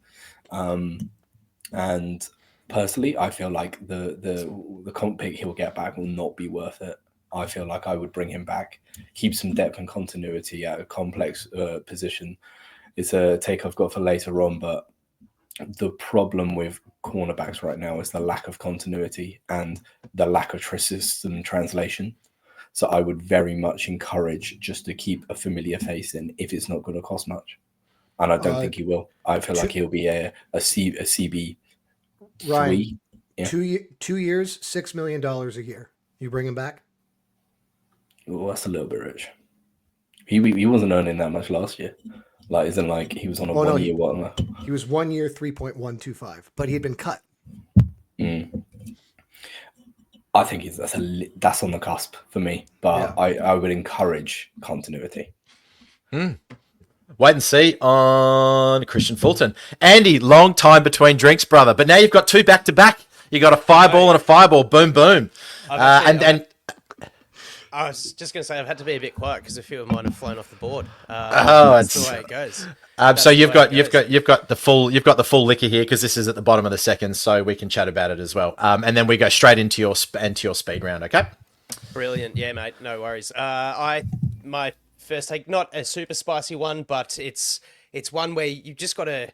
And personally, I feel like the comp pick he'll get back will not be worth it. I feel like I would bring him back, keep some depth and continuity at a complex position. It's a take I've got for later on, but the problem with cornerbacks right now is the lack of continuity and the lack of system translation. So I would very much encourage just to keep a familiar face in if it's not going to cost much. And I don't think he will. I feel like he'll be a CB. Ryan, yeah. 2 years, $6 million a year. You bring him back? Well, that's a little bit rich. He wasn't earning that much last year. Like, isn't like he was on a 1 year one. He was 1 year, 3.125, but he had been cut. I think that's on the cusp for me, but I would encourage continuity. Wait and see on Christian Fulton. Andy, long time between drinks, brother. But now you've got 2 back-to-back. You got a fireball and a fireball. Boom, boom. I was just going to say I've had to be a bit quiet because a few of mine have flown off the board. That's the way it goes. So you've got the full liquor here because this is at the bottom of the second, so we can chat about it as well. And then we go straight into your speed round. Okay. Brilliant. Yeah, mate. No worries. My first take, not a super spicy one, but it's one where you just got to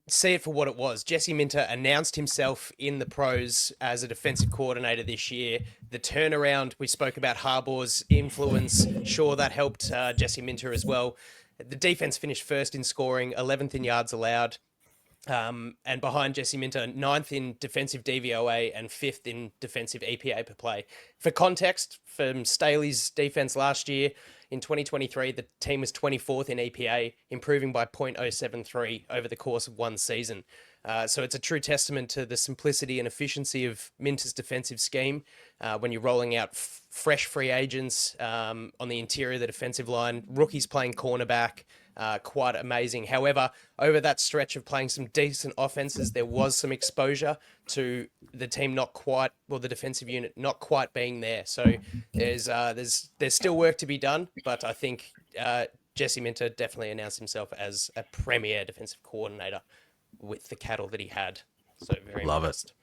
see it for what it was. Jesse Minter announced himself in the pros as a defensive coordinator this year. The turnaround, we spoke about Harbaugh's influence. Sure, that helped Jesse Minter as well. The defense finished first in scoring, 11th in yards allowed. And behind Jesse Minter, 9th in defensive DVOA and 5th in defensive EPA per play. For context, from Staley's defense last year, in 2023, the team was 24th in EPA, improving by 0.073 over the course of one season. So it's a true testament to the simplicity and efficiency of Minter's defensive scheme when you're rolling out fresh free agents on the interior of the defensive line, rookies playing cornerback, quite amazing. However, over that stretch of playing some decent offenses, there was some exposure to the team the defensive unit not quite being there. So there's still work to be done, but I think Jesse Minter definitely announced himself as a premier defensive coordinator with the cattle that he had. So very love impressed.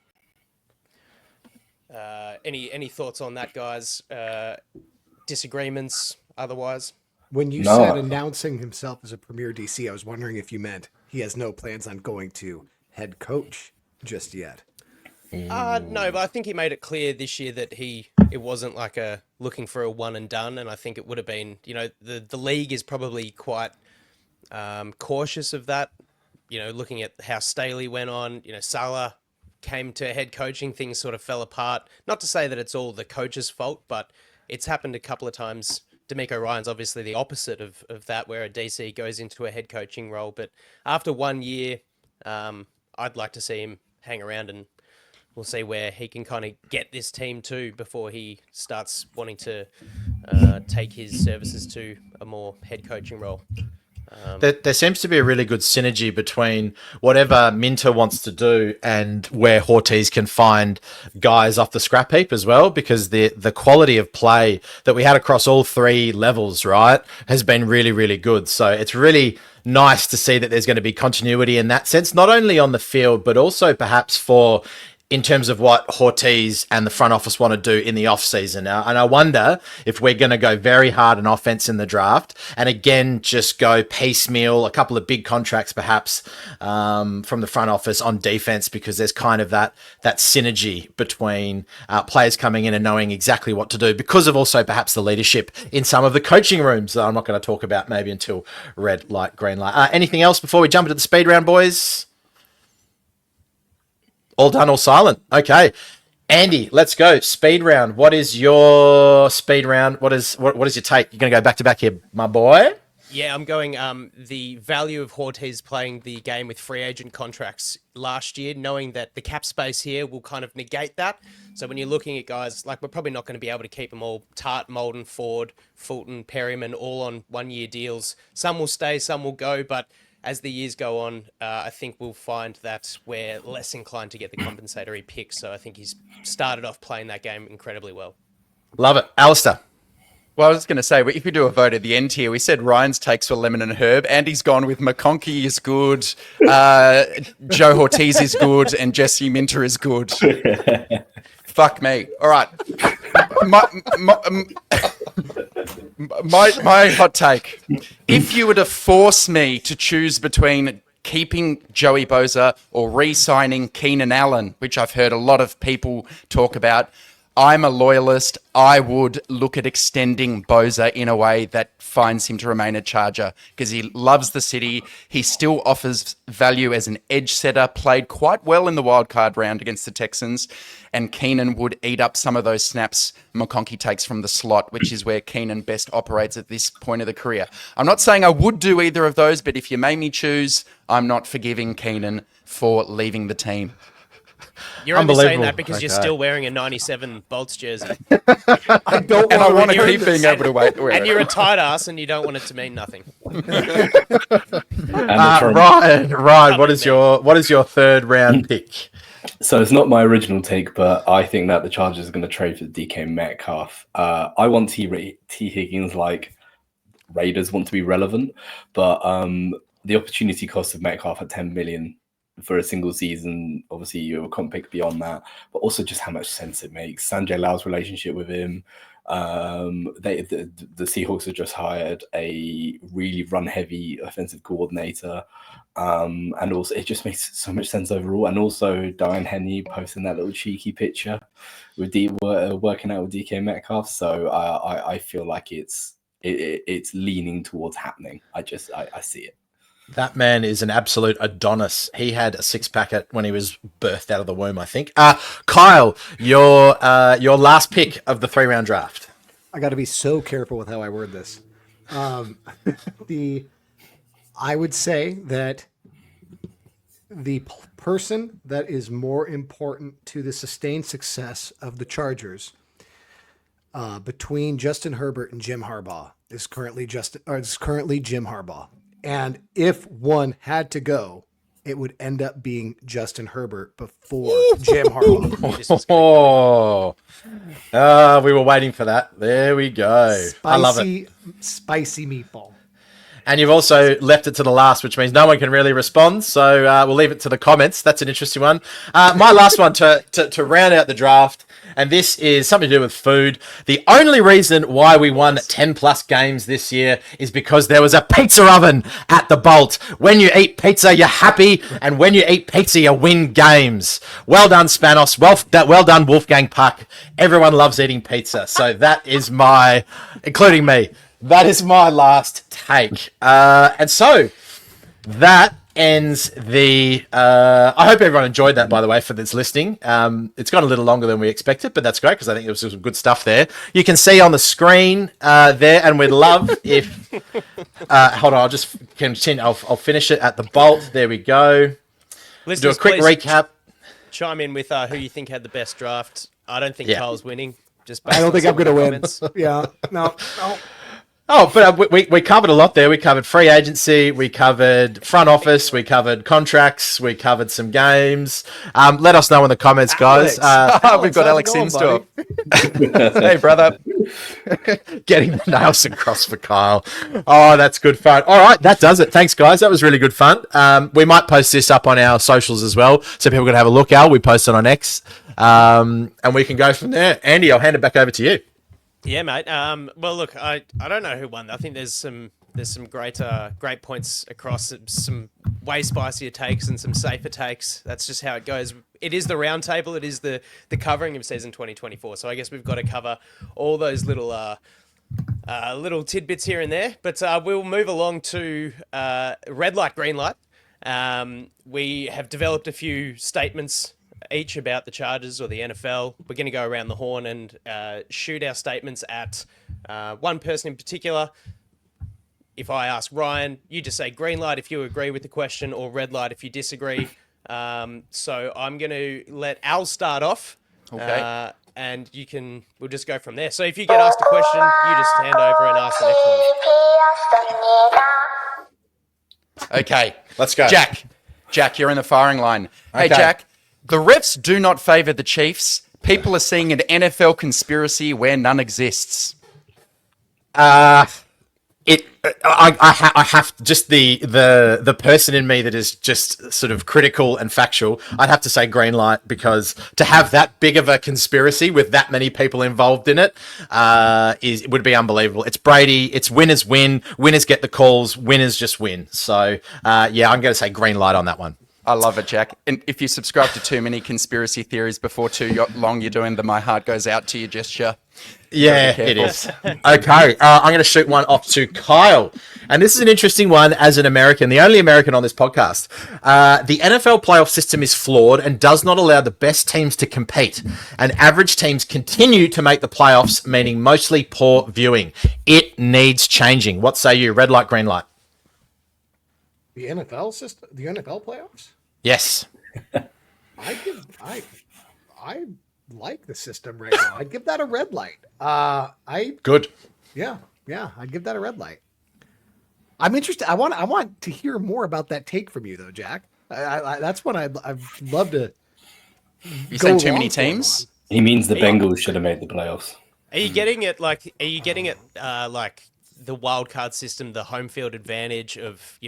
Any thoughts on that, guys? Disagreements otherwise? When you said announcing himself as a premier DC, I was wondering if you meant he has no plans on going to head coach just yet. No, but I think he made it clear this year that it wasn't like looking for a one and done, and I think it would have been, the league is probably quite cautious of that. Looking at how Staley went on, Salah came to head coaching, things sort of fell apart. Not to say that it's all the coach's fault, but it's happened a couple of times. D'Amico Ryan's obviously the opposite of that, where a DC goes into a head coaching role. But after 1 year, I'd like to see him hang around, and we'll see where he can kind of get this team to before he starts wanting to take his services to a more head coaching role. There seems to be a really good synergy between whatever Minter wants to do and where Ortiz can find guys off the scrap heap as well, because the quality of play that we had across all 3 levels, right, has been really, really good. So it's really nice to see that there's going to be continuity in that sense, not only on the field, but also perhaps in terms of what Ortiz and the front office want to do in the off-season now. And I wonder if we're going to go very hard on offense in the draft and again just go piecemeal, a couple of big contracts perhaps from the front office on defense, because there's kind of that synergy between players coming in and knowing exactly what to do, because of also perhaps the leadership in some of the coaching rooms that I'm not going to talk about maybe until red light, green light. Anything else before we jump into the speed round, boys? All done, all silent. Okay. Andy, let's go. Speed round. What is your speed round? What is your take? You're going to go back to back here, my boy? Yeah, I'm going the value of Ortiz playing the game with free agent contracts last year, knowing that the cap space here will kind of negate that. So when you're looking at guys, like, we're probably not going to be able to keep them all, Tart, Molden, Ford, Fulton, Perryman, all on 1 year deals. Some will stay, some will go, but as the years go on, I think we'll find that we're less inclined to get the compensatory picks. So I think he's started off playing that game incredibly well. Love it. Alistair. Well, I was going to say, if we do a vote at the end here, we said Ryan's takes were lemon and herb. Andy's gone with McConkey is good, Joe Ortiz is good, and Jesse Minter is good. Fuck me. All right. My hot take. If you were to force me to choose between keeping Joey Bosa or re-signing Keenan Allen, which I've heard a lot of people talk about, I'm a loyalist. I would look at extending Bosa in a way that finds him to remain a Charger, because he loves the city. He still offers value as an edge setter, played quite well in the wildcard round against the Texans, and Keenan would eat up some of those snaps McConkey takes from the slot, which is where Keenan best operates at this point of the career. I'm not saying I would do either of those, but if you made me choose, I'm not forgiving Keenan for leaving the team. You're only saying Unbelievable. that because you're Okay. still wearing a 97 Bolts jersey. I don't And I want to return keep this. being able to wear And it. you're a tight ass and you don't want it to mean nothing. Ryan, what is your third round pick? So it's not my original take, but I think that the Chargers are going to trade for DK Metcalf. I want T Higgins like Raiders want to be relevant, but the opportunity cost of Metcalf at 10 million for a single season, obviously you have a comp pick beyond that, but also just how much sense it makes. Sanjay Lau's relationship with him. The Seahawks have just hired a really run-heavy offensive coordinator. And also it just makes so much sense overall. And also Diane Henry posting that little cheeky picture with working out with DK Metcalf. So I feel like it's leaning towards happening. I see it. That man is an absolute Adonis. He had a six-packet when he was birthed out of the womb, I think. Kyle, your last pick of the 3-round draft. I got to be so careful with how I word this. I would say that the person that is more important to the sustained success of the Chargers between Justin Herbert and Jim Harbaugh is currently Jim Harbaugh. And if one had to go, it would end up being Justin Herbert before Jim Harbaugh. We were waiting for that. There we go. I love it. Spicy meatball. And you've also left it to the last, which means no one can really respond. So we'll leave it to the comments. That's an interesting one. My last one to round out the draft, and this is something to do with food. The only reason why we won 10 plus games this year is because there was a pizza oven at the Bolt. When you eat pizza, you're happy. And when you eat pizza, you win games. Well done, Spanos. Well done, Wolfgang Puck. Everyone loves eating pizza. So that is including me. That is my last take. And so that ends the... I hope everyone enjoyed that, by the way, for this listening. It's gone a little longer than we expected, but that's great because I think there was some good stuff there. You can see on the screen there, and we'd love if... hold on, I'll just continue. I'll finish it at the Bolt. There we go. Listeners, do a quick recap. Chime in with who you think had the best draft. I don't think Kyle's winning. I don't think I'm going to win. Yeah, no. Oh, but we covered a lot there. We covered free agency, we covered front office, we covered contracts, we covered some games. Let us know in the comments, guys. We've got Alex Instore. Hey, brother. Getting the nails across for Kyle. Oh, that's good fun. All right, that does it. Thanks, guys. That was really good fun. We might post this up on our socials as well, so people can have a look. We post it on X, and we can go from there. Andy, I'll hand it back over to you. Yeah, mate. Well, look, I don't know who won. I think there's some great points across, some way spicier takes and some safer takes. That's just how it goes. It is the round table. It is the covering of season 2024. So I guess we've got to cover all those little tidbits here and there. But we'll move along to red light, green light. We have developed a few statements each about the Chargers or the NFL. We're going to go around the horn and shoot our statements at one person in particular. If I ask Ryan, you just say green light if you agree with the question or red light if you disagree. So I'm going to let Al start off. Okay. And we'll just go from there. So if you get asked a question, you just hand over and ask the next one. Okay. Let's go. Jack, you're in the firing line. Hey, Okay. Jack. The refs do not favour the Chiefs. People are seeing an NFL conspiracy where none exists. I have just the person in me that is just sort of critical and factual. I'd have to say green light, because to have that big of a conspiracy with that many people involved in it would be unbelievable. It's Brady. It's winners win. Winners get the calls. Winners just win. So I'm going to say green light on that one. I love it, Jack. And if you subscribe to too many conspiracy theories before too long, you're doing the "my heart goes out to you" gesture. Yeah, it is. Okay, I'm going to shoot one off to Kyle. And this is an interesting one as an American, the only American on this podcast. The NFL playoff system is flawed and does not allow the best teams to compete. And average teams continue to make the playoffs, meaning mostly poor viewing. It needs changing. What say you? Red light, green light? The NFL system? The NFL playoffs? Yes. I like the system right now. I'd give that a red light. Good. Yeah, I'd give that a red light. I'm interested. I want to hear more about that take from you, though, Jack. That's what I'd love to. You say too many teams? He means the Bengals should have made the playoffs. Are you getting it like? Are you getting it like the wild card system, the home field advantage of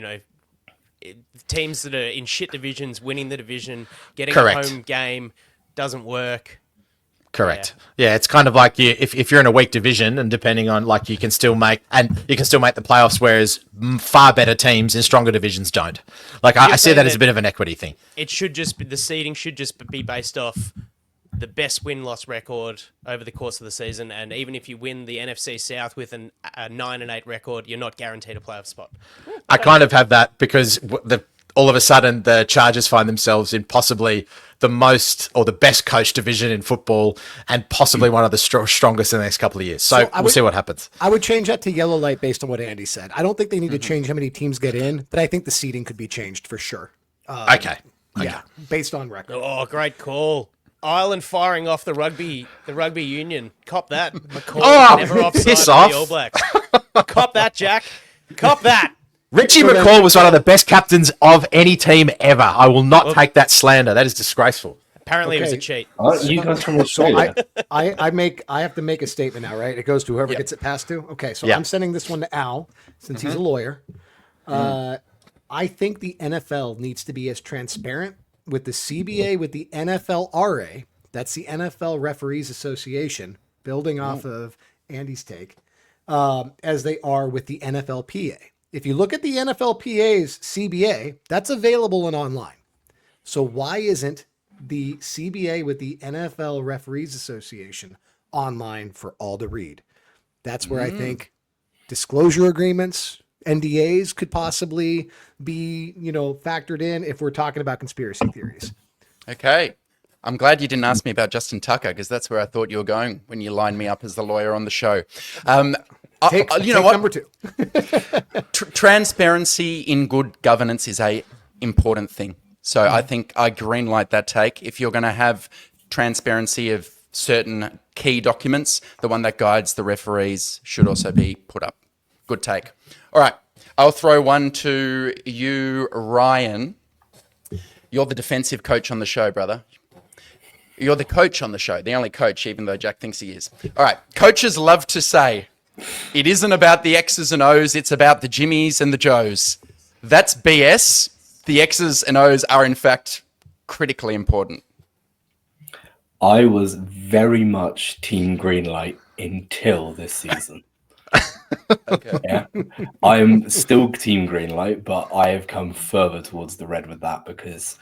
teams that are in shit divisions winning the division, getting Correct. a home game doesn't work. Correct. Yeah, it's kind of like if you're in a weak division, and depending on you can still make the playoffs, whereas far better teams in stronger divisions don't. I see that as a bit of an equity thing. It should just be the seeding should just be based off the best win-loss record over the course of the season, and even if you win the NFC South with a 9-8 record, you're not guaranteed a playoff spot. I kind of have that because all of a sudden the Chargers find themselves in possibly the most or the best coached division in football, and possibly one of the strongest in the next couple of years. So we'll see what happens. I would change that to yellow light based on what Andy said. I don't think they need to change how many teams get in, but I think the seeding could be changed for sure. Okay. Yeah, based on record. Oh, great call. Ireland firing off the rugby union. Cop that. McCall never offside piss for off. the All Blacks. Cop that, Jack. Cop that. Richie McCall was one of the best captains of any team ever. I will not take that slander. That is disgraceful. Apparently it was a cheat. Aren't you guys from Australia? I have to make a statement now, right? It goes to whoever gets it passed to. Okay, so I'm sending this one to Al since he's a lawyer. I think the NFL needs to be as transparent with the CBA, with the NFLRA, that's the NFL Referees Association, building off of Andy's take, as they are with the NFLPA. If you look at the NFLPA's CBA, that's available and online. So why isn't the CBA with the NFL Referees Association online for all to read? That's where I think disclosure agreements, NDAs could possibly be, factored in if we're talking about conspiracy theories. Okay. I'm glad you didn't ask me about Justin Tucker, because that's where I thought you were going when you lined me up as the lawyer on the show. Take what? Number 2. Transparency in good governance is a important thing. So I think I greenlight that take. If you're going to have transparency of certain key documents, the one that guides the referees should also be put up. Good take. All right. I'll throw one to you, Ryan. You're the defensive coach on the show, brother. You're the coach on the show, the only coach, even though Jack thinks he is. All right. Coaches love to say, it isn't about the X's and O's, it's about the Jimmies and the Joes. That's BS. The X's and O's are, in fact, critically important. I was very much Team Greenlight until this season. Okay. Yeah, I'm still Team Greenlight, but I have come further towards the red with that, because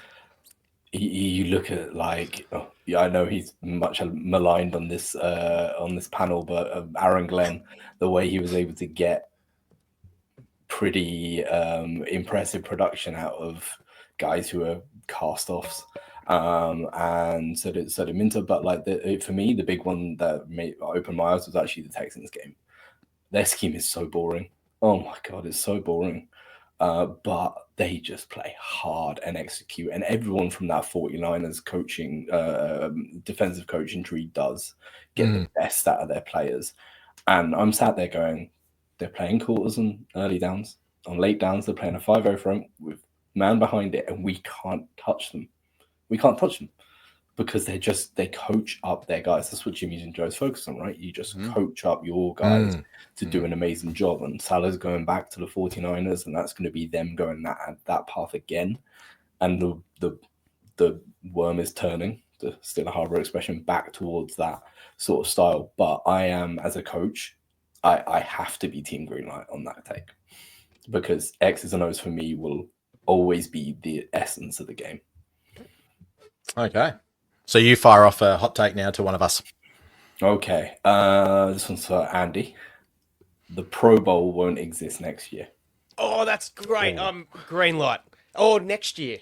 you look at I know he's much maligned on this panel, but Aaron Glenn, the way he was able to get pretty impressive production out of guys who are cast-offs, and so did Minter. But for me, the big one that opened my eyes was actually the Texans game. Their scheme is so boring. Oh my God, it's so boring. But they just play hard and execute. And everyone from that 49ers coaching, defensive coaching tree does get the best out of their players. And I'm sat there going, they're playing quarters and early downs. On late downs, they're playing a 5-0 front with man behind it, and we can't touch them. We can't touch them. Because they coach up their guys. That's what Jimmy's and Joe's focus on, right? You just coach up your guys to do an amazing job. And Salah's going back to the 49ers, and that's going to be them going that path again. And the worm is turning, still a harbor expression, back towards that sort of style. But I am, as a coach, I have to be Team Greenlight on that take. Because X's and O's for me will always be the essence of the game. Okay. So you fire off a hot take now to one of us. Okay. This one's for Andy. The Pro Bowl won't exist next year. Oh, that's great. Green light. Oh, next year.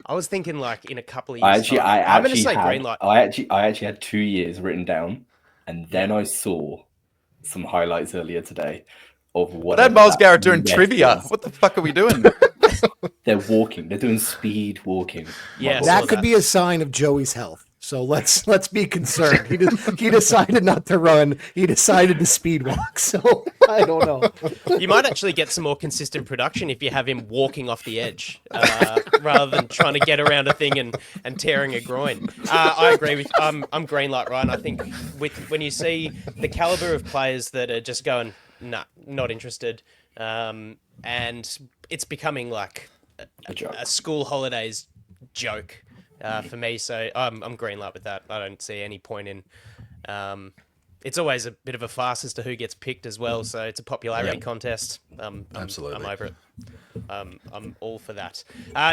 I was thinking in a couple of years. I'm going to say green light. I actually had 2 years written down, and then I saw some highlights earlier today of what. That Miles Garrett doing trivia. What the fuck are we doing? They're walking. They're doing speed walking. Yeah, That could be a sign of Joey's health. So let's be concerned. He decided not to run. He decided to speed walk. So I don't know. You might actually get some more consistent production if you have him walking off the edge rather than trying to get around a thing and tearing a groin. I agree with. I'm green like Ryan. I think when you see the caliber of players that are just going, nah, not interested, and it's becoming like a school holidays joke. For me, so I'm green light with that. I don't see any point in. It's always a bit of a farce as to who gets picked as well. So it's a popularity contest. Absolutely, I'm over it. I'm all for that.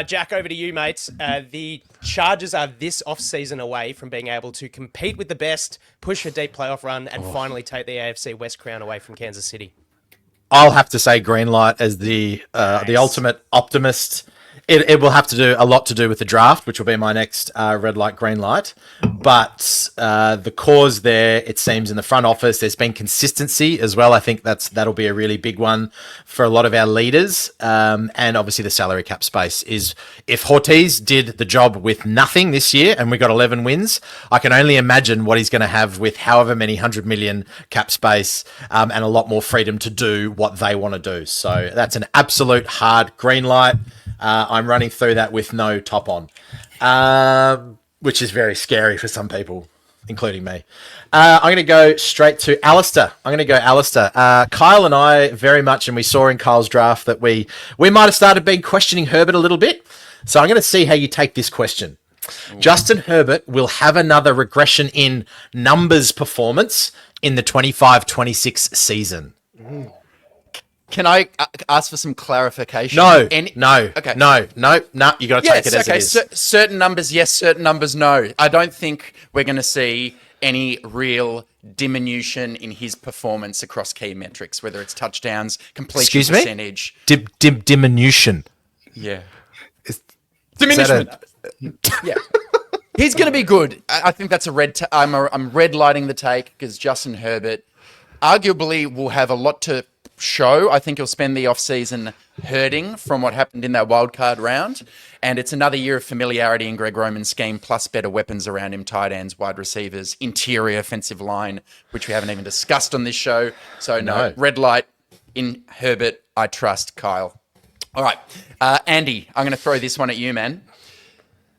Jack, over to you, mates. The Chargers are this off-season away from being able to compete with the best, push a deep playoff run, and finally take the AFC West crown away from Kansas City. I'll have to say green light as the ultimate optimist. It will have to do a lot to do with the draft, which will be my next red light, green light. But the cause there, it seems, in the front office, there's been consistency as well. I think that'll be a really big one for a lot of our leaders. And obviously the salary cap space is, if Ortiz did the job with nothing this year and we got 11 wins, I can only imagine what he's going to have with however many 100 million cap space and a lot more freedom to do what they want to do. So that's an absolute hard green light. I'm running through that with no top on, which is very scary for some people, including me. I'm going to go straight to Alistair. Kyle and I very much, and we saw in Kyle's draft that we might have started being questioning Herbert a little bit. So I'm going to see how you take this question. Justin Herbert will have another regression in numbers performance in the 25-26 season. Can I ask for some clarification? No. Okay. No. You got to take it as it is. Certain numbers, yes. Certain numbers, no. I don't think we're going to see any real diminution in his performance across key metrics, whether it's touchdowns, completion percentage. Diminution. Yeah. Diminishment. Yeah. He's going to be good. I think that's I'm red lighting the take because Justin Herbert arguably will have a lot to show. I think he'll spend the offseason hurting from what happened in that wildcard round. And it's another year of familiarity in Greg Roman's scheme, plus better weapons around him, tight ends, wide receivers, interior offensive line, which we haven't even discussed on this show. So no, red light in Herbert. I trust Kyle. All right. Andy, I'm going to throw this one at you, man.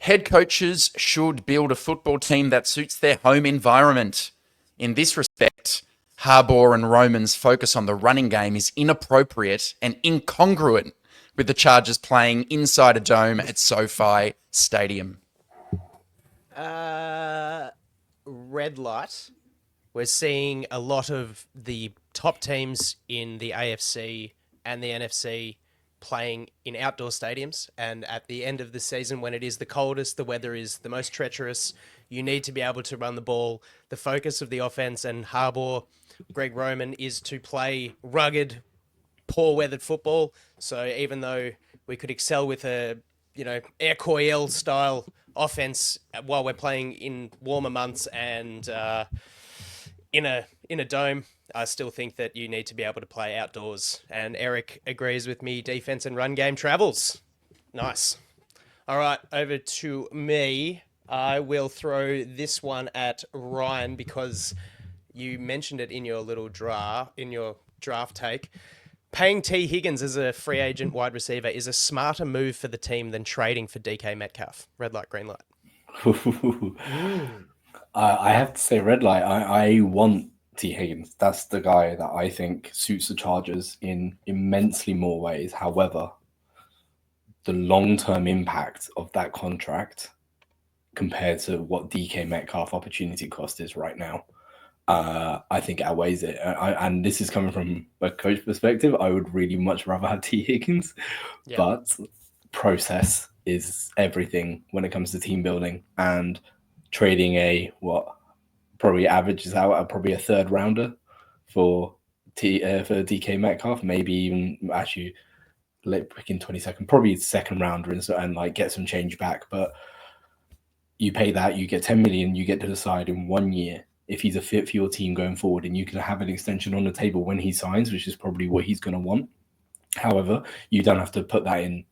Head coaches should build a football team that suits their home environment. In this respect, Harbaugh and Roman's focus on the running game is inappropriate and incongruent with the Chargers playing inside a dome at SoFi Stadium. Red light. We're seeing a lot of the top teams in the AFC and the NFC playing in outdoor stadiums. And at the end of the season, when it is the coldest, the weather is the most treacherous, you need to be able to run the ball. The focus of the offense and Harbaugh, Greg Roman, is to play rugged, poor-weathered football. So even though we could excel with a, Air Coryell style offense while we're playing in warmer months and in a dome, I still think that you need to be able to play outdoors. And Eric agrees with me. Defense and run game travels. Nice. All right, over to me. I will throw this one at Ryan because you mentioned it in your draft take. Paying T. Higgins as a free agent wide receiver is a smarter move for the team than trading for DK Metcalf. Red light, green light. I have to say red light. I want T. Higgins. That's the guy that I think suits the Chargers in immensely more ways. However, the long-term impact of that contract compared to what DK Metcalf opportunity cost is right now, I think outweighs it. And this is coming from a coach perspective. I would really much rather have T. Higgins, but process is everything when it comes to team building, and trading probably averages out at probably a third rounder for DK Metcalf, maybe even actually late pick in 22nd, probably second rounder and like get some change back. But you pay that, you get 10 million, you get to decide in 1 year if he's a fit for your team going forward, and you can have an extension on the table when he signs, which is probably what he's going to want. However, you don't have to put that in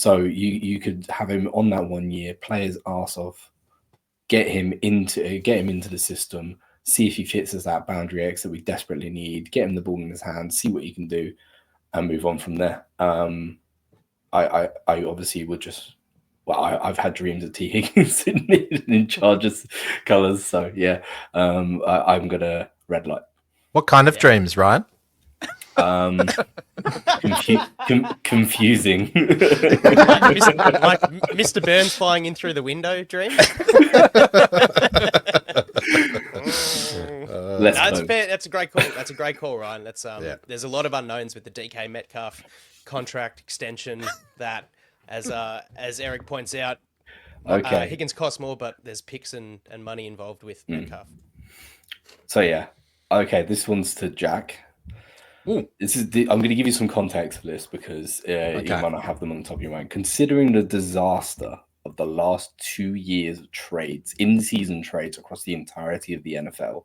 So you could have him on that 1 year, play his arse off, get him into the system, see if he fits as that boundary X that we desperately need, get him the ball in his hand, see what he can do, and move on from there. I obviously would just. Well, I've had dreams of T. Higgins in Chargers colours, so yeah, I'm gonna red light. What kind of dreams, Ryan? Confusing. like Mr. Burns flying in through the window dream. That's fair. That's a great call. That's a great call, Ryan. That's There's a lot of unknowns with the DK Metcalf contract extension. That, as Eric points out, Higgins costs more, but there's picks and money involved with Metcalf. So yeah, okay. This one's to Jack. I'm going to give you some context for this because you might not have them on the top of your mind. Considering the disaster of the last 2 years of trades, in-season trades across the entirety of the NFL,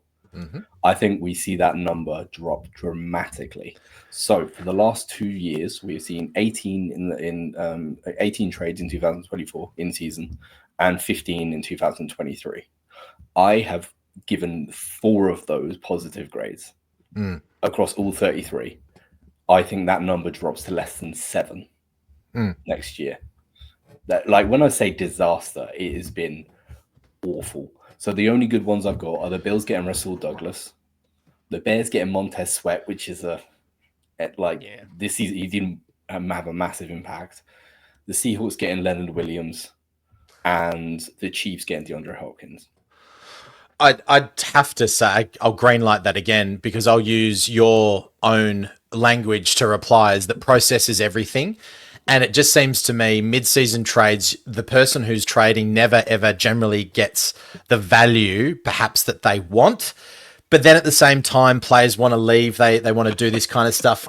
I think we see that number drop dramatically. So for the last 2 years, we've seen 18 trades in 2024 in season and 15 in 2023. I have given 4 of those positive grades. Across all 33, I think that number drops to less than 7 next year. That, like, when I say disaster, it has been awful. So the only good ones I've got are the Bills getting Russell Douglas, the Bears getting Montez Sweat, which is this season he didn't have a massive impact. The Seahawks getting Leonard Williams, and the Chiefs getting DeAndre Hopkins. I'd have to say I'll greenlight that again because I'll use your own language to reply as that process is everything. And it just seems to me mid-season trades, the person who's trading never, ever generally gets the value perhaps that they want. But then at the same time, players want to leave. They want to do this kind of stuff.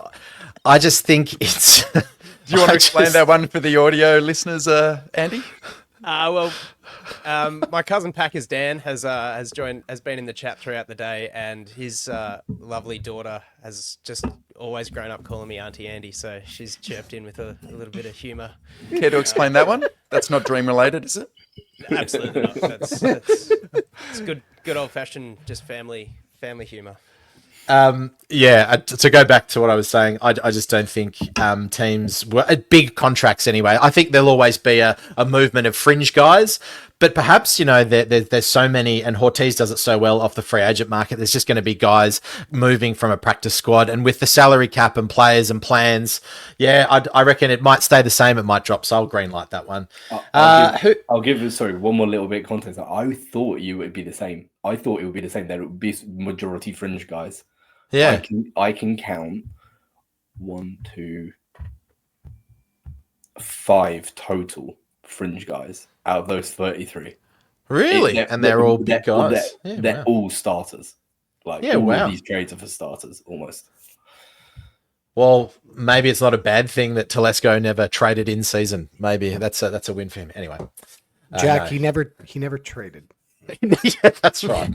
I just think it's... Do you want to explain that one for the audio listeners, Andy? My cousin Packers Dan has been in the chat throughout the day, and his lovely daughter has just always grown up calling me Auntie Andy, so she's chirped in with a little bit of humour. Care to explain that one? That's not dream related, is it? Absolutely not. It's good old fashioned just family humour. To go back to what I was saying, I just don't think teams were big contracts anyway. I think there'll always be a movement of fringe guys, but perhaps, there's so many, and Ortiz does it so well off the free agent market. There's just going to be guys moving from a practice squad, and with the salary cap and players and plans, I reckon it might stay the same. It might drop. So I'll greenlight that one. I'll give one more little bit of context. I thought you would be the same. I thought it would be the same. There would be majority fringe guys. Yeah, I can count 1, 2, 5 total fringe guys out of those 33. Really? And they're all big guys. They're all starters. All of these trades are for starters almost. Well, maybe it's not a bad thing that Telesco never traded in season. Maybe that's a win for him. Anyway, Jack, he never traded. Yeah, that's right.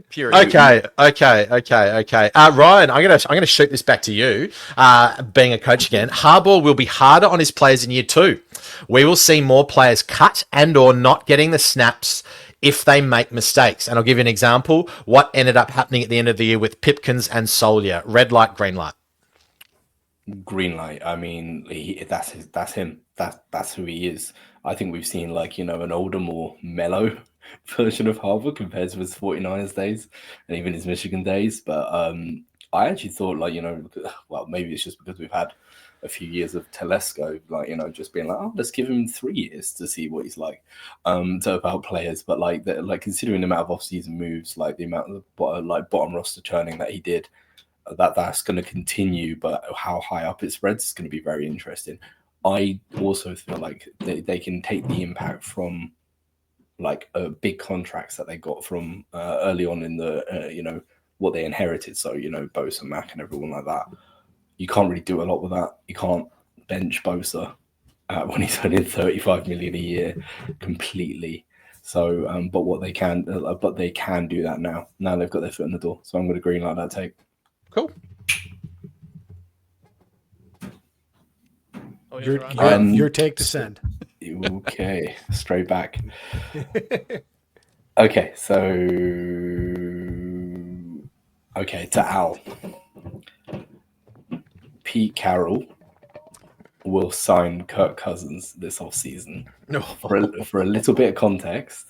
Pure. Okay. Ryan, I'm gonna shoot this back to you. Being a coach again, Harbaugh will be harder on his players in year 2. We will see more players cut and/or not getting the snaps if they make mistakes. And I'll give you an example. What ended up happening at the end of the year with Pipkins and Solier? Red light, green light. Green light. I mean, that's him. That's who he is. I think we've seen an older, more mellow version of Harbaugh compared to his 49ers days and even his Michigan days. But I actually thought maybe it's just because we've had a few years of Telesco, just being let's give him 3 years to see what he's like about players. But considering the amount of off-season moves, the amount of bottom roster churning that he did, that's going to continue. But how high up it spreads is going to be very interesting. I also feel like they can take the impact from big contracts that they got from early on in the what they inherited. So Bosa, Mack, and everyone like that. You can't really do a lot with that. You can't bench Bosa when he's earning $35 million a year completely. So, but they can do that now. Now they've got their foot in the door. So I'm going to green light that take. Cool. Your take to send. Okay, straight back. Okay, so to Al. Pete Carroll will sign Kirk Cousins this offseason. For a little bit of context,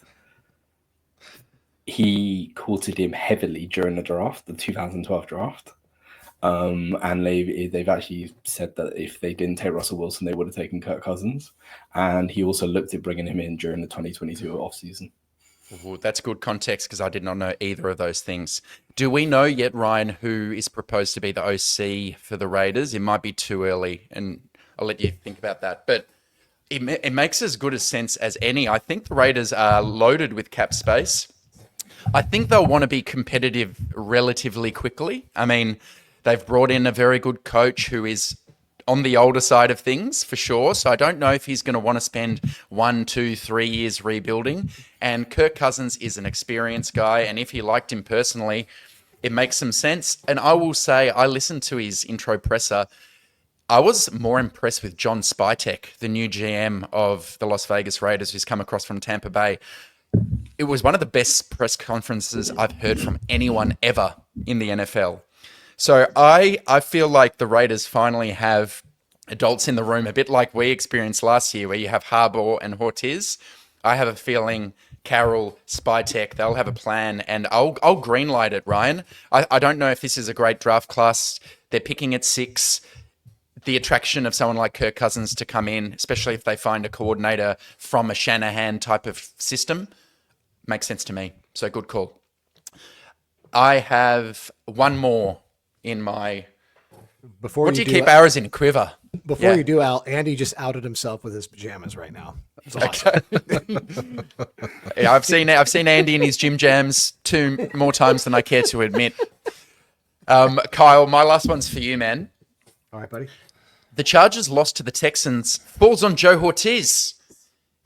he courted him heavily during the draft, the 2012 draft. And they've actually said that if they didn't take Russell Wilson, they would have taken Kirk Cousins. And he also looked at bringing him in during the 2022 offseason. Ooh, that's good context because I did not know either of those things. Do we know yet, Ryan, who is proposed to be the OC for the Raiders? It might be too early, and I'll let you think about that. But it makes as good a sense as any. I think the Raiders are loaded with cap space. I think they'll want to be competitive relatively quickly. I mean, they've brought in a very good coach who is on the older side of things, for sure. So I don't know if he's going to want to spend 1, 2, 3 years rebuilding. And Kirk Cousins is an experienced guy. And if he liked him personally, it makes some sense. And I will say, I listened to his intro presser. I was more impressed with John Spytek, the new GM of the Las Vegas Raiders, who's come across from Tampa Bay. It was one of the best press conferences I've heard from anyone ever in the NFL. So I feel like the Raiders finally have adults in the room, a bit like we experienced last year, where you have Harbaugh and Ortiz. I have a feeling Carroll, Spytek, they'll have a plan, and I'll greenlight it, Ryan. I don't know if this is a great draft class. They're picking at 6. The attraction of someone like Kirk Cousins to come in, especially if they find a coordinator from a Shanahan type of system, makes sense to me. So good call. I have one more in my... What do you keep arrows in? Quiver. Before you do, Al, Andy just outed himself with his pajamas right now. Awesome. Yeah, I've seen Andy in his gym jams 2 more times than I care to admit. Kyle, my last one's for you, man. All right, buddy. The Chargers lost to the Texans. Falls on Joe Ortiz.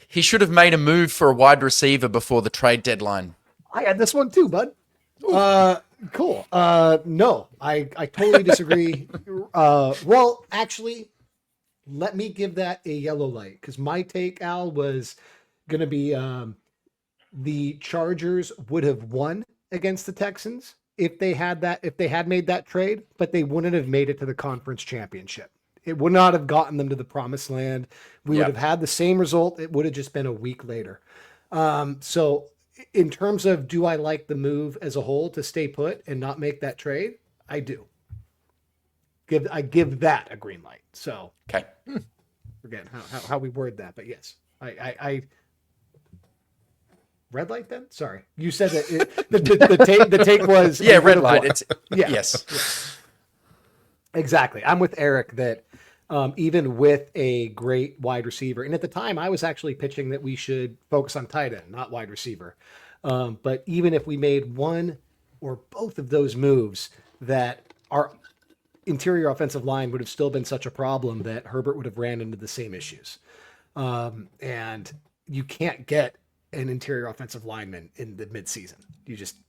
He should have made a move for a wide receiver before the trade deadline. I had this one too, bud. Cool. No, I totally disagree. Well, actually, let me give that a yellow light, because my take, Al, was going to be the Chargers would have won against the Texans if they had made that trade, but they wouldn't have made it to the conference championship. It would not have gotten them to the promised land. We would have had the same result. It would have just been a week later. So in terms of, do I like the move as a whole to stay put and not make that trade? I do. I give that a green light. So okay. Forget how we word that, but yes, I red light then. Sorry, you said that the take was red light. It's yes. Exactly. I'm with Eric that even with a great wide receiver, and at the time I was actually pitching that we should focus on tight end, not wide receiver. But even if we made one or both of those moves, that our interior offensive line would have still been such a problem that Herbert would have ran into the same issues. And you can't get an interior offensive lineman in the midseason.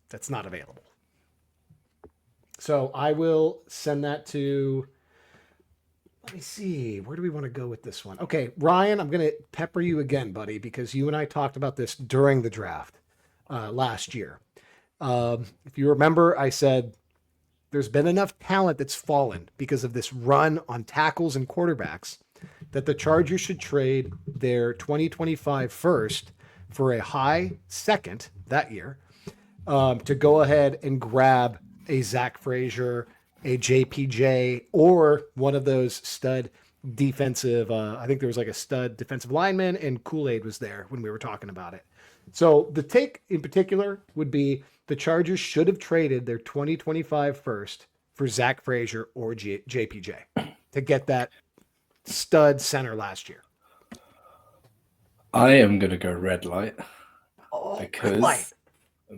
That's not available. So I will send that to, let me see, where do we want to go with this one? Okay, Ryan, I'm going to pepper you again, buddy, because you and I talked about this during the draft last year. If you remember, I said there's been enough talent that's fallen because of this run on tackles and quarterbacks that the Chargers should trade their 2025 first for a high second that year to go ahead and grab a Zach Frazier, a JPJ, or one of those stud defensive, I think there was like a stud defensive lineman, and Kool-Aid was there when we were talking about it. So the take in particular would be the Chargers should have traded their 2025 first for Zach Frazier or JPJ to get that stud center last year. I am going to go red light Red light.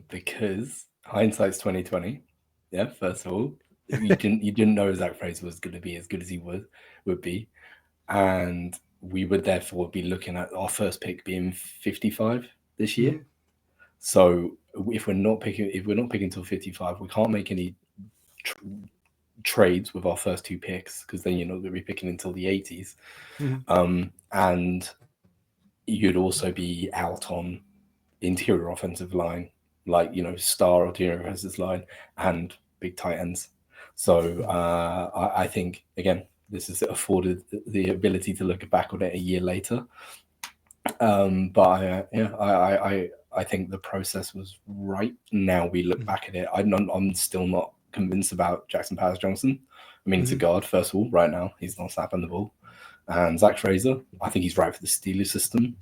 because hindsight's 2020. Yeah, first of all, you didn't know Zach Frazier was going to be as good as he would be, and we would therefore be looking at our first pick being 55 this year. Mm-hmm. So if we're not picking till 55, we can't make any trades with our first 2 picks, because then you're not going to be picking until the 80s. And you'd also be out on interior offensive line, like, star interior offensive line and big tight ends. So I think, again, this has afforded the ability to look back on it a year later. But I think the process was right. Now we look back at it. I'm still not convinced about Jackson Powers-Johnson. I mean, he's a guard, first of all, right now. He's not snapping the ball. And Zach Fraser, I think he's right for the Steelers system.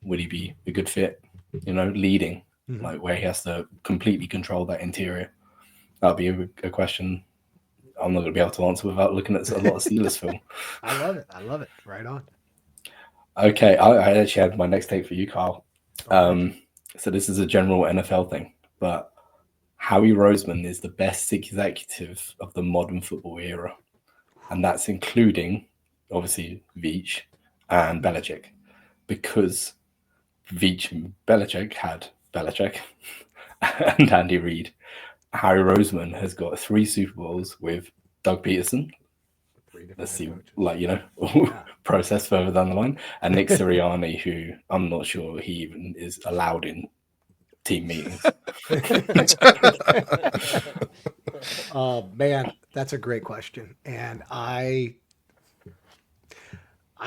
Would he be a good fit, leading, like where he has to completely control that interior? That'll be a question I'm not going to be able to answer without looking at a lot of Steelers film. I love it. Right on. Okay, I actually had my next take for you, Kyle. So this is a general NFL thing, but Howie Roseman is the best executive of the modern football era. And that's including, obviously, Veach and Belichick. Because Veach and Belichick had Belichick and Andy Reid. Howie Roseman has got 3 Super Bowls with Doug Peterson. Let's see, process further down the line. And Nick Sirianni, who I'm not sure he even is allowed in team meetings. Oh, man, that's a great question. And I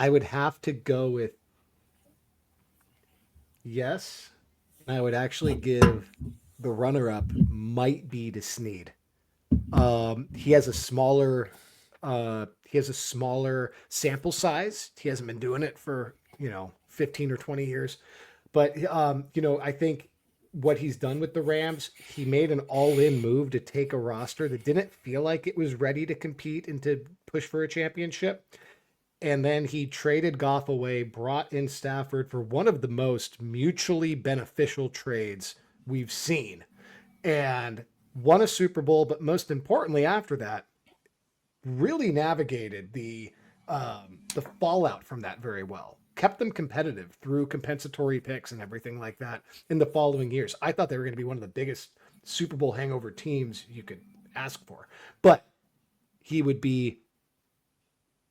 would have to go with yes. I would actually give the runner-up might be to Snead. He has a smaller sample size. He hasn't been doing it for 15 or 20 years, but I think what he's done with the Rams, he made an all-in move to take a roster that didn't feel like it was ready to compete and to push for a championship. And then he traded Goff away, brought in Stafford for one of the most mutually beneficial trades we've seen, and won a Super Bowl. But most importantly, after that, really navigated the fallout from that very well. Kept them competitive through compensatory picks and everything like that in the following years. I thought they were going to be one of the biggest Super Bowl hangover teams you could ask for, but he would be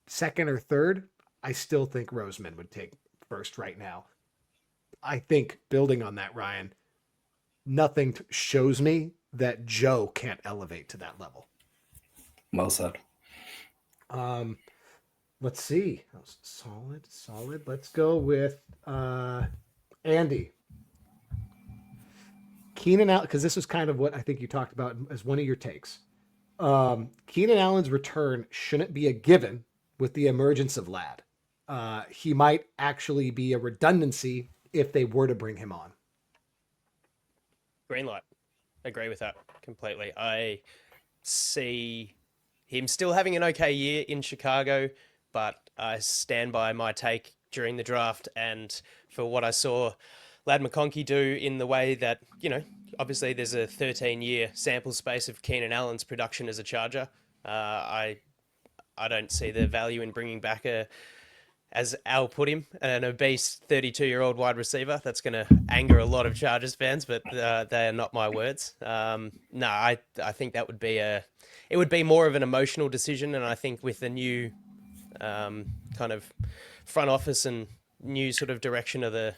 second or third. I still think Roseman would take first right now. I think building on that, Ryan, nothing shows me that Joe can't elevate to that level. Well said. Let's see. That was solid. Let's go with Andy. Keenan Allen, because this was kind of what I think you talked about as one of your takes. Keenan Allen's return shouldn't be a given with the emergence of Ladd. He might actually be a redundancy if they were to bring him on. Green light. Agree with that completely. I see him still having an okay year in Chicago, but I stand by my take during the draft and for what I saw Ladd McConkey do in the way that, obviously there's a 13-year sample space of Keenan Allen's production as a Charger. I don't see the value in bringing back as Al put him, an obese 32-year-old wide receiver. That's going to anger a lot of Chargers fans, but they are not my words. No, I think that would be it would be more of an emotional decision, and I think with the new kind of front office and new sort of direction of the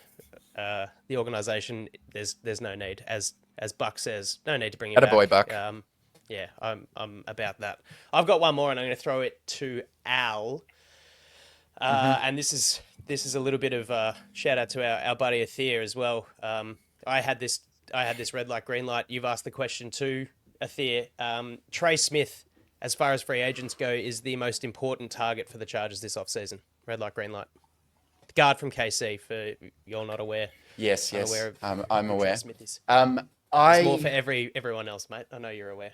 organization, there's no need, as Buck says, no need to bring him back. Attaboy, Buck. Yeah, I'm about that. I've got one more, and I'm going to throw it to Al. And this is a little bit of a shout out to our buddy Athir as well. I had this red light, green light. You've asked the question too, Athir. Trey Smith, as far as free agents go, is the most important target for the Chargers this offseason. Red light, green light. The guard from KC, for you're not aware. Yes. Aware of I'm aware. Trey Smith is. It's more for everyone else, mate. I know you're aware.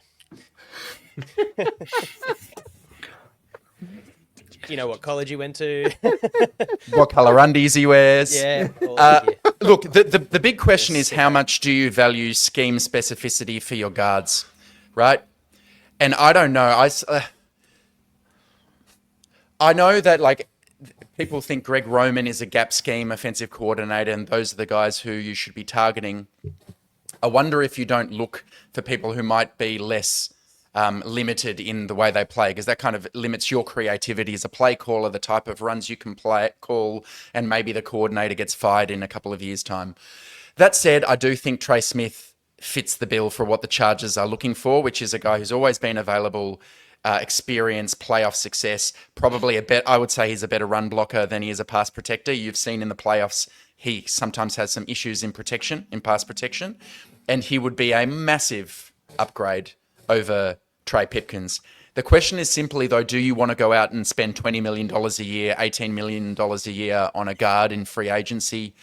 Do you know what college he went to? What colour undies he wears? Yeah. Look, the big question is how much do you value scheme specificity for your guards, right? And I don't know. I know that like people think Greg Roman is a gap scheme offensive coordinator, and those are the guys who you should be targeting. I wonder if you don't look for people who might be less limited in the way they play, because that kind of limits your creativity as a play caller, the type of runs you can call, and maybe the coordinator gets fired in a couple of years' time. That said, I do think Trey Smith fits the bill for what the Chargers are looking for, which is a guy who's always been available, experience, playoff success, probably I would say he's a better run blocker than he is a pass protector. You've seen in the playoffs, he sometimes has some issues in pass protection, and he would be a massive upgrade over Trey Pipkins. The question is simply, though, do you want to go out and spend $20 million a year, $18 million a year on a guard in free agency?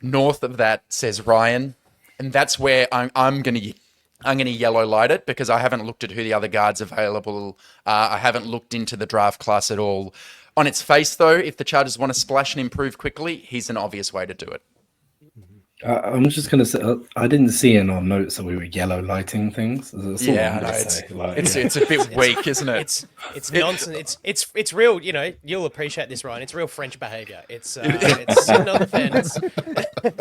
North of that, says Ryan, and that's where I'm going to yellow light it, because I haven't looked at who the other guards available are. I haven't looked into the draft class at all. On its face, though, if the Chargers want to splash and improve quickly, he's an obvious way to do it. I'm just going to say, I didn't see in our notes that we were yellow lighting things. Yeah, no, it's a bit weak, isn't it? It's nonsense. It's real. You know, you'll appreciate this, Ryan. It's real French behaviour. It's not the fans.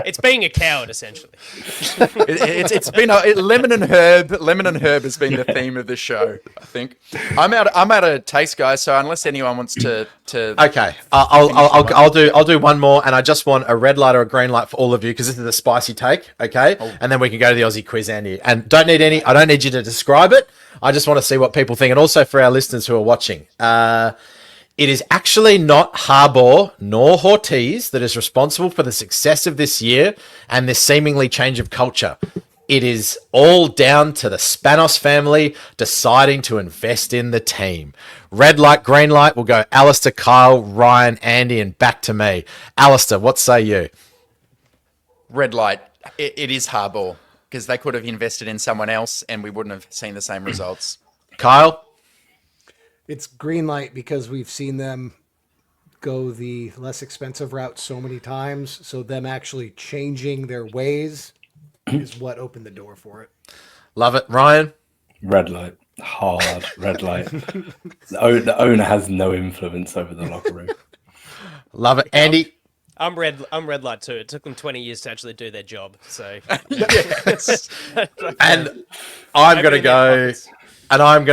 It's being a coward, essentially. It's been lemon and herb. Lemon and herb has been the theme of the show, I think. I'm out of taste, guys. So unless anyone wants to okay, I'll do one more, and I just want a red light or a green light for all of you, because this is a spicy take, okay? And then we can go to the Aussie quiz, Andy. And I don't need you to describe it. I just want to see what people think, and also for our listeners who are watching. It is actually not Harbaugh nor Ortiz that is responsible for the success of this year and this seemingly change of culture. It is all down to the Spanos family deciding to invest in the team. Red light, green light will go Alistair, Kyle, Ryan, Andy, and back to me. Alistair, what say you? Red light. It is Harbaugh, because they could have invested in someone else and we wouldn't have seen the same results. Kyle? It's green light, because we've seen them go the less expensive route so many times. So them actually changing their ways is what opened the door for it. Love it. Ryan? Red light. Hard red light. The owner has no influence over the locker room. Love it. Andy? I'm red light too. It took them 20 years to actually do their job. So and I'm going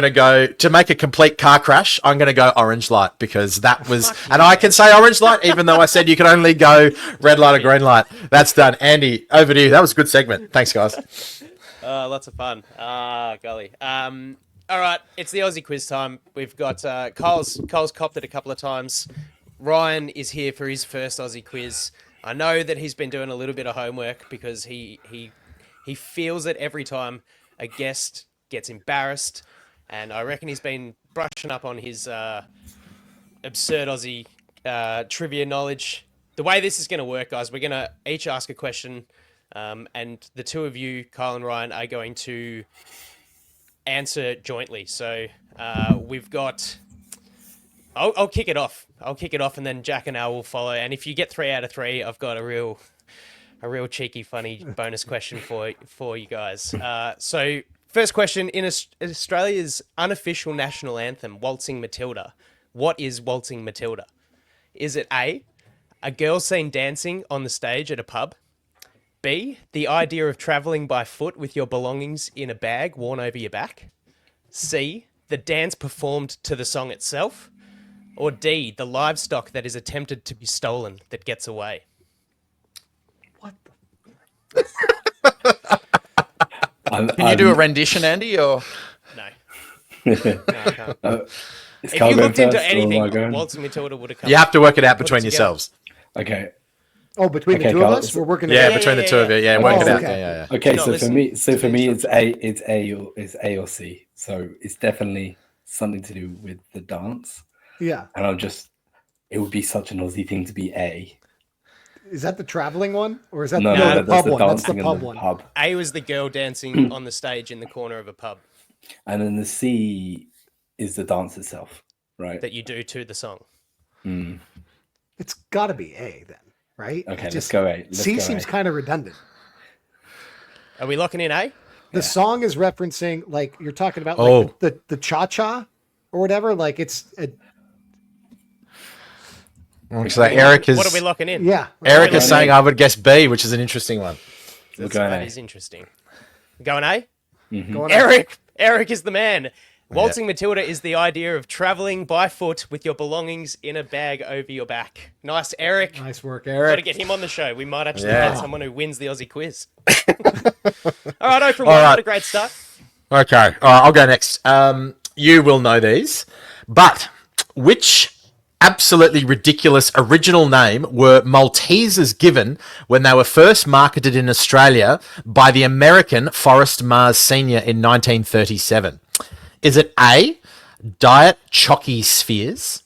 to go to make a complete car crash. I'm going to go orange light, because that was, and I can say orange light, even though I said you can only go red light or green light. That's done. Andy, over to you. That was a good segment. Thanks, guys. Lots of fun. Golly. All right. It's the Aussie quiz time. We've got, Kyle's copped it a couple of times. Ryan is here for his first Aussie quiz. I know that he's been doing a little bit of homework, because he feels it every time a guest gets embarrassed, and I reckon he's been brushing up on his absurd Aussie trivia knowledge. The way this is going to work, guys, we're going to each ask a question, and the two of you, Kyle and Ryan, are going to answer jointly. So we've got... I'll kick it off. And then Jack and Al will follow. And if you get 3 out of 3, I've got a real cheeky, funny bonus question for you guys. So first question, in Australia's unofficial national anthem, Waltzing Matilda, what is Waltzing Matilda? Is it A, a girl seen dancing on the stage at a pub? B, the idea of travelling by foot with your belongings in a bag worn over your back? C, the dance performed to the song itself? Or D, the livestock that is attempted to be stolen that gets away? What the... Can you do a rendition, Andy, or...? No. I can't. If you looked into anything, Waltzing Matilda would have come. You have to work it out between yourselves. Okay. Oh, between the two of us? We're working it out. Yeah, between the two of you. Yeah, work it out. Okay. Yeah. Okay, so for me, it's A or C. So it's definitely something to do with the dance. Yeah. And it would be such an Aussie thing to be A. Is that the traveling one? Or is that the pub the one? That's the dancing pub in the one. pub. A was the girl dancing on the stage in the corner of a pub. And then the C is the dance itself, right? That you do to the song. Mm. It's got to be A then, right? Okay, let's go A. C seems kind of redundant. Are we locking in A? The song is referencing, like, you're talking about like the cha-cha or whatever. Like, it's... So Eric is... What are we locking in? Yeah. Eric is saying I would guess B, which is an interesting one. That is interesting. Going A? Mm-hmm. Going Eric Eric is the man. Waltzing Matilda is the idea of traveling by foot with your belongings in a bag over your back. Nice, Eric. Nice work, Got to Eric. get him on the show. We might actually Yeah. get someone who wins the Aussie quiz. All right, 0 from 1. What a great start. Okay, all right, I'll go next. You will know these, but which absolutely ridiculous original name were Maltesers given when they were first marketed in Australia by the American Forrest Mars Sr. in 1937? Is it A, Diet Chalky Spheres?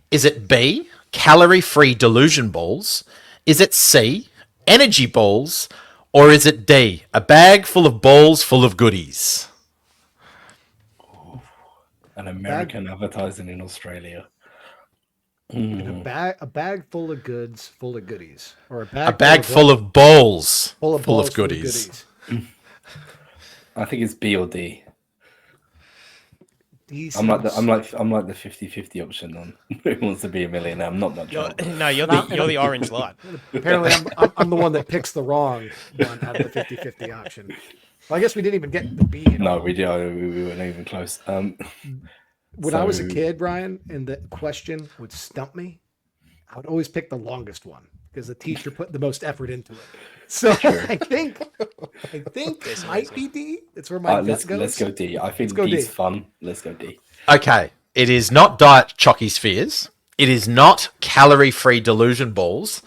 Is it B, Calorie-Free Delusion Balls? Is it C, Energy Balls? Or is it D, a bag full of balls full of goodies? An American advertising in Australia. And a bag full of goods, full of goodies, or a bag full of balls full of full balls, of goodies. I think it's B or D. D I'm like sounds- the 50-50 option on Who Wants to Be a Millionaire. I'm not much. You're help. the orange light. Apparently, I'm the one that picks the wrong one out of the 50-50 option. Well, I guess we didn't even get the B. No, we weren't even close. When I was a kid, Brian, and the question would stump me, I would always pick the longest one because the teacher put the most effort into it. So I think it might be D. That's where my gut goes. Let's go D. I think go D's D. fun. Let's go D. Okay, it is not Diet Chalky Spheres. It is not Calorie-Free Delusion Balls.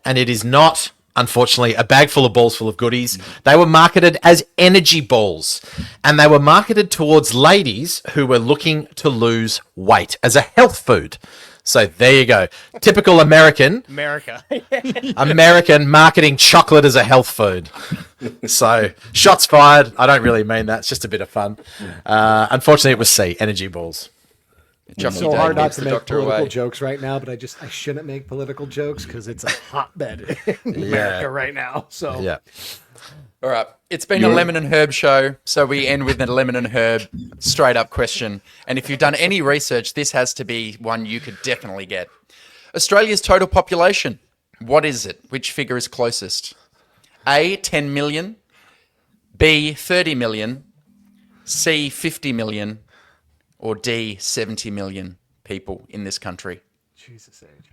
And it is not, unfortunately, a bag full of balls full of goodies. They were marketed as energy balls. And they were marketed towards ladies who were looking to lose weight as a health food. So there you go. Typical American marketing chocolate as a health food. So shots fired. I don't really mean that. It's just a bit of fun. Unfortunately, it was C, energy balls. It's so hard not to make political jokes right now, but I shouldn't make political jokes because it's a hotbed in America right now. So yeah. All right. It's been a lemon and herb show, so we end with a lemon and herb straight up question. And if you've done any research, this has to be one you could definitely get. Australia's total population, what is it? Which figure is closest? A, 10 million, B, 30 million, C, 50 million, or D, 70 million people in this country? Jesus age.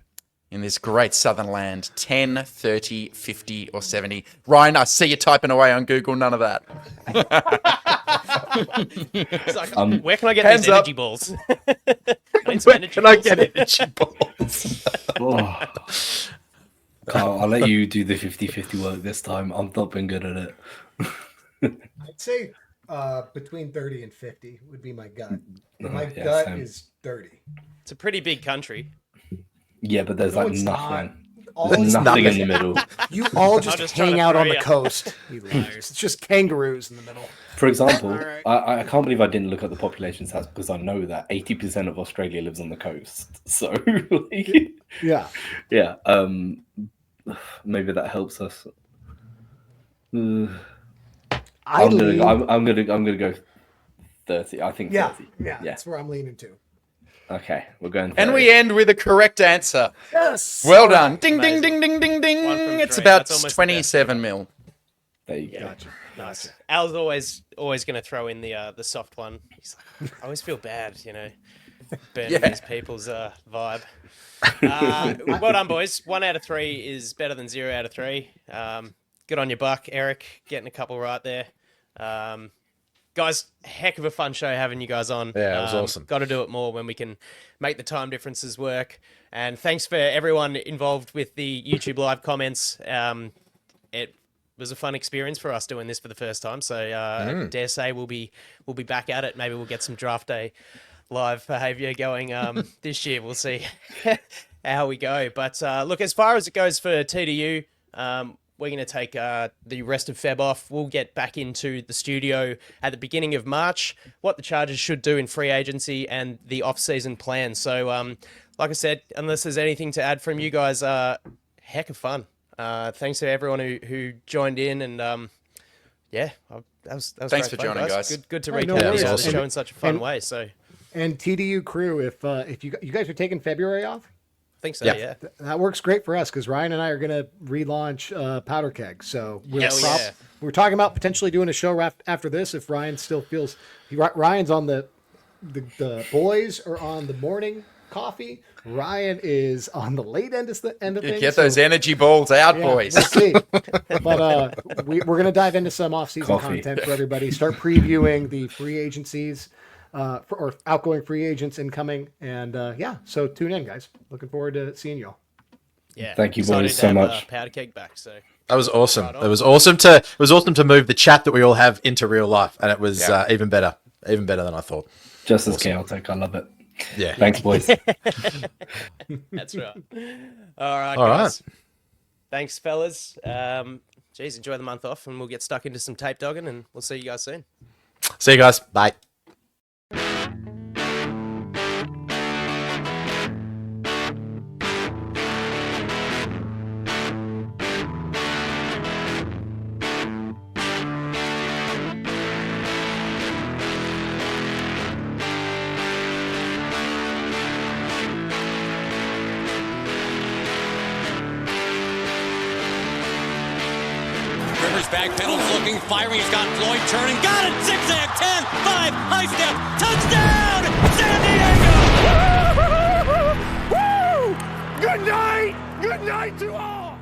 In this great southern land, 10, 30, 50, or 70. Ryan, I see you typing away on Google. None of that. It's like, where can I get hands these up. energy balls? Where can I get energy balls? Oh. I'll let you do the 50-50 work this time. I've not been good at it. I'd say between 30 and 50 would be my gut. My yeah, gut same. is 30. It's a pretty big country. Yeah, but there's No, like it's nothing. not. There's nothing in the middle. You all just just trying hang to out throw on the you. coast. You liars. It's just kangaroos in the middle. For example, Alright. I can't believe I didn't look at the population stats because I know that 80% of Australia lives on the coast. So, like, Yeah. yeah, maybe that helps us. I'm gonna go 30. I think 30. Yeah, that's where I'm leaning to. Okay, we're going. 30. And we end with a correct answer. Yes. Well done. Ding, ding, Amazing. ding, ding, ding, One from ding. It's three. about That's almost 27 mil. There you go. Nice. Al's always going to throw in the soft one. He's like, I always feel bad, burning these people's vibe. Well done, boys. 1 out of 3 is better than 0 out of 3. Good on your buck, Eric, getting a couple right there. Guys, heck of a fun show having you guys on. Yeah, it was awesome. Got to do it more when we can make the time differences work. And thanks for everyone involved with the YouTube live comments. It was a fun experience for us doing this for the first time. So I dare say we'll be back at it. Maybe we'll get some draft day live behavior going this year. We'll see how we go. But look, as far as it goes for TDU, we're going to take the rest of Feb off. We'll get back into the studio at the beginning of March, what the Chargers should do in free agency and the off-season plan. So, like I said, unless there's anything to add from you guys, heck of fun. Thanks to everyone who joined in. And, that was Thanks great for fun, joining, guys. Good to Hey, no recap worries. the Awesome. show in such a fun way. So, And TDU crew, if you guys are taking February off, think so. Yeah. Yeah. That works great for us because Ryan and I are going to relaunch Powderkeg. So we're talking about potentially doing a show after this if Ryan still feels Ryan's on the boys are on the morning coffee. Ryan is on the late end of things. Get those energy balls out, boys. We'll see. But we're going to dive into some off-season content for everybody. Start previewing the free agencies or outgoing free agents incoming. And so tune in, guys. Looking forward to seeing you all. Yeah. Thank you boys so much. Powderkeg back. So that was awesome. It was awesome to move the chat that we all have into real life, and it was even better than I thought. Just as chaotic. I love it. Yeah. Thanks, boys. That's right. All right, guys. Thanks, fellas. Enjoy the month off, and we'll get stuck into some tape dogging, and we'll see you guys soon. See you guys. Bye. Back pedals looking, firing. He's got Floyd turning. Got it. Zigzag. 10, 5, high step. Touchdown. San Diego. Woo! Good night. Good night to all.